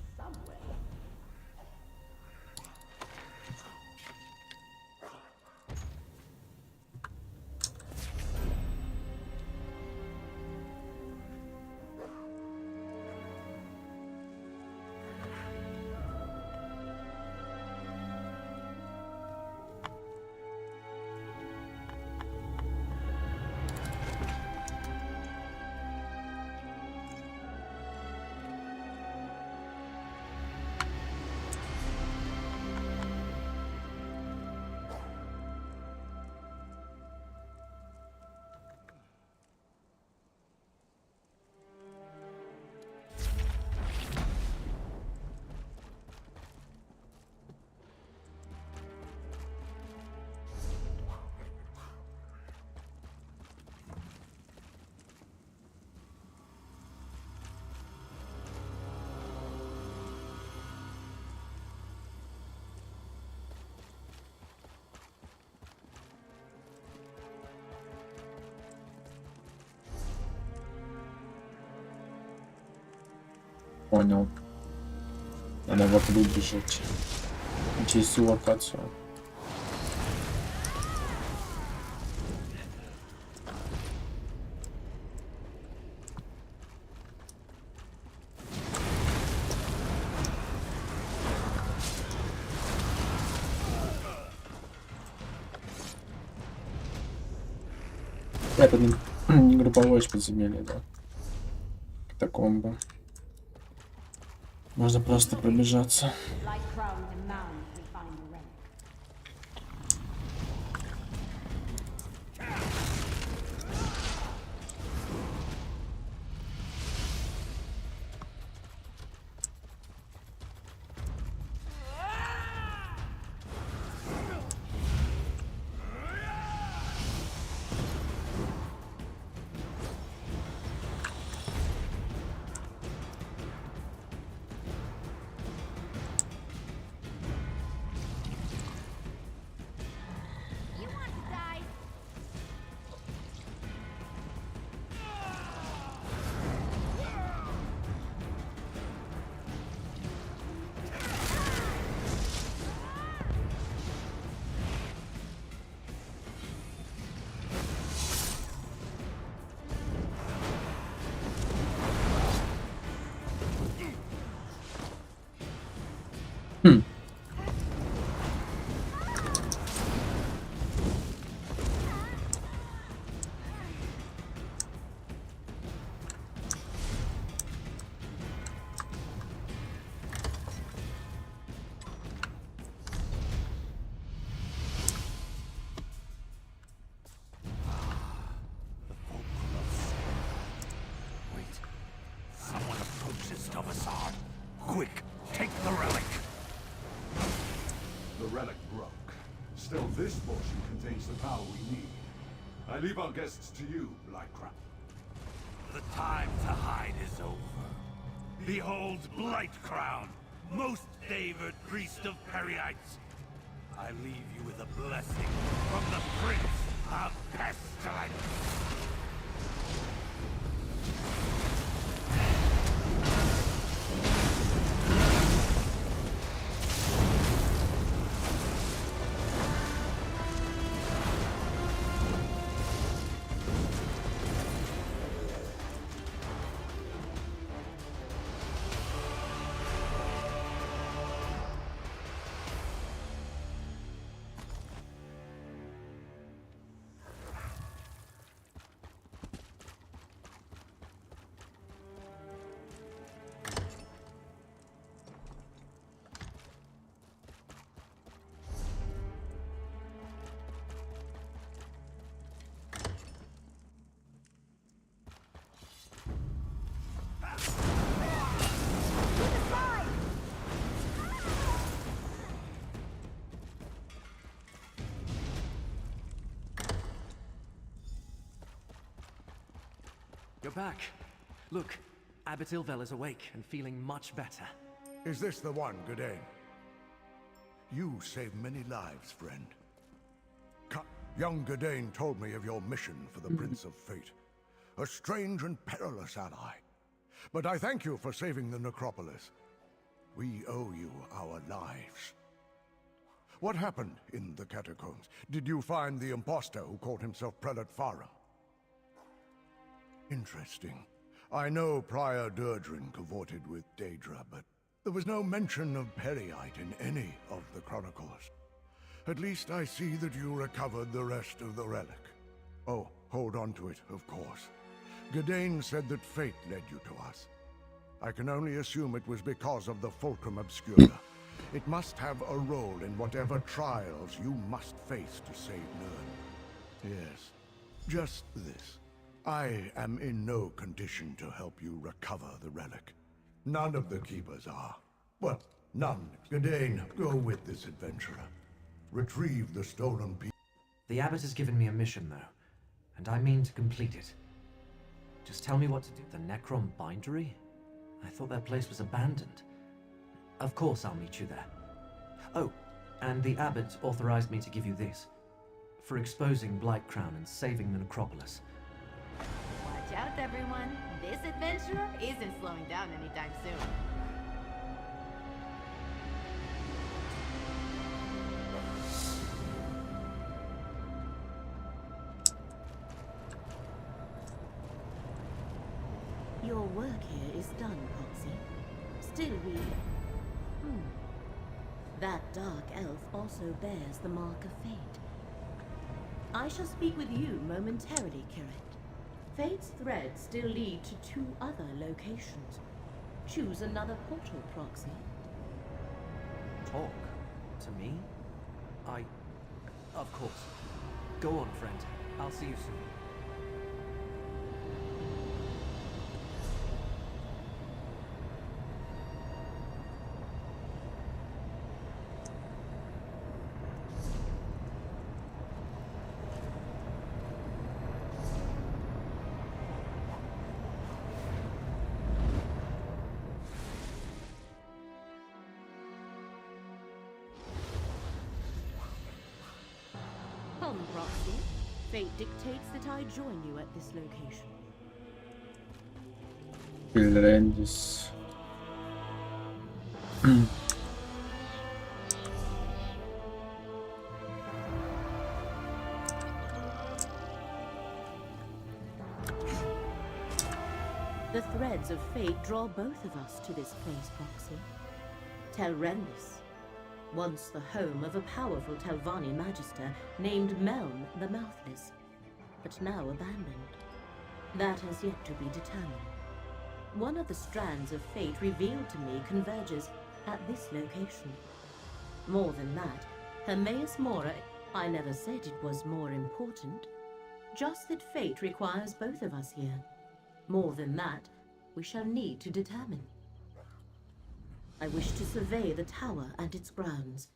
Понял. Надо вокруг бежать. Через всю локацию. Это не групповое подземелье, да. Катакомба. Можно просто пробежаться. Quick, take the relic. The relic broke. Still, this portion contains the power we need. I leave our guests to you, Blightcrown. The time to hide is over. Behold Blightcrown, most favored priest of Periods. I leave you with a blessing from the Prince of Pestilence. Go back. Look, Abbot Ilvel is awake and feeling much better. Is this the one, Gadain? You saved many lives, friend. Young Gadain told me of your mission for the Prince of Fate. A strange and perilous ally. But I thank you for saving the necropolis. We owe you our lives. What happened in the catacombs? Did you find the impostor who called himself Prelate Farum? Interesting. I know Prior Durdrin cavorted with Daedra, but there was no mention of Periite in any of the chronicles. At least I see that you recovered the rest of the relic. Oh, hold on to it, of course. Gadain said that fate led you to us. I can only assume it was because of the Fulcrum Obscura. It must have a role in whatever trials you must face to save Nirn. Yes, just this. I am in no condition to help you recover the relic. None of the keepers are. Well, none. Gadain, go with this adventurer. Retrieve the stolen piece. The Abbot has given me a mission, though, and I mean to complete it. Just tell me what to do. The Necron Bindery? I thought that place was abandoned. Of course I'll meet you there. Oh, and the Abbot authorized me to give you this. For exposing Blightcrown and saving the necropolis. Watch out, everyone. This adventurer isn't slowing down anytime soon. Your work here is done, Proxy. Still we... That dark elf also bears the mark of fate. I shall speak with you momentarily, Kirit. Fate's threads still lead to 2 other locations. Choose another portal, Proxy. Talk? To me? Of course. Go on, friend. I'll see you soon. Come, Proxy. Fate dictates that I join you at this location. Filrendis. The threads of fate draw both of us to this place, Proxy. Telrendis, once the home of a powerful Telvanni magister named Melm the Mouthless, but now abandoned. That has yet to be determined. One of the strands of fate revealed to me converges at this location. More than that, Hermaeus Mora, I never said it was more important. Just that fate requires both of us here. More than that, we shall need to determine. I wish to survey the tower and its grounds.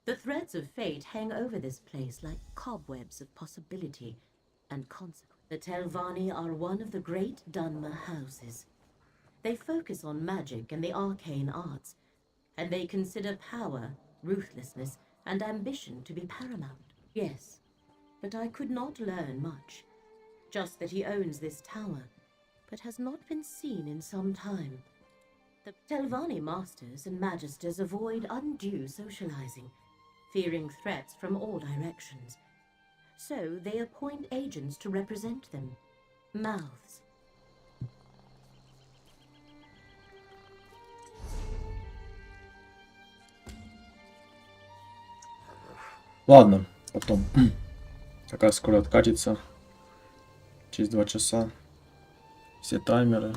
The threads of fate hang over this place like cobwebs of possibility and consequence. The Telvanni are one of the great Dunmer houses. They focus on magic and the arcane arts, and they consider power, ruthlessness, and ambition to be paramount. Yes, but I could not learn much. Just that he owns this tower, but has not been seen in some time. The Telvanni masters and magisters avoid undue socializing, fearing threats from all directions. So they appoint agents to represent them. Mouths. Ладно, потом. Такая скоро откатится. Через 2 часа. Все таймеры.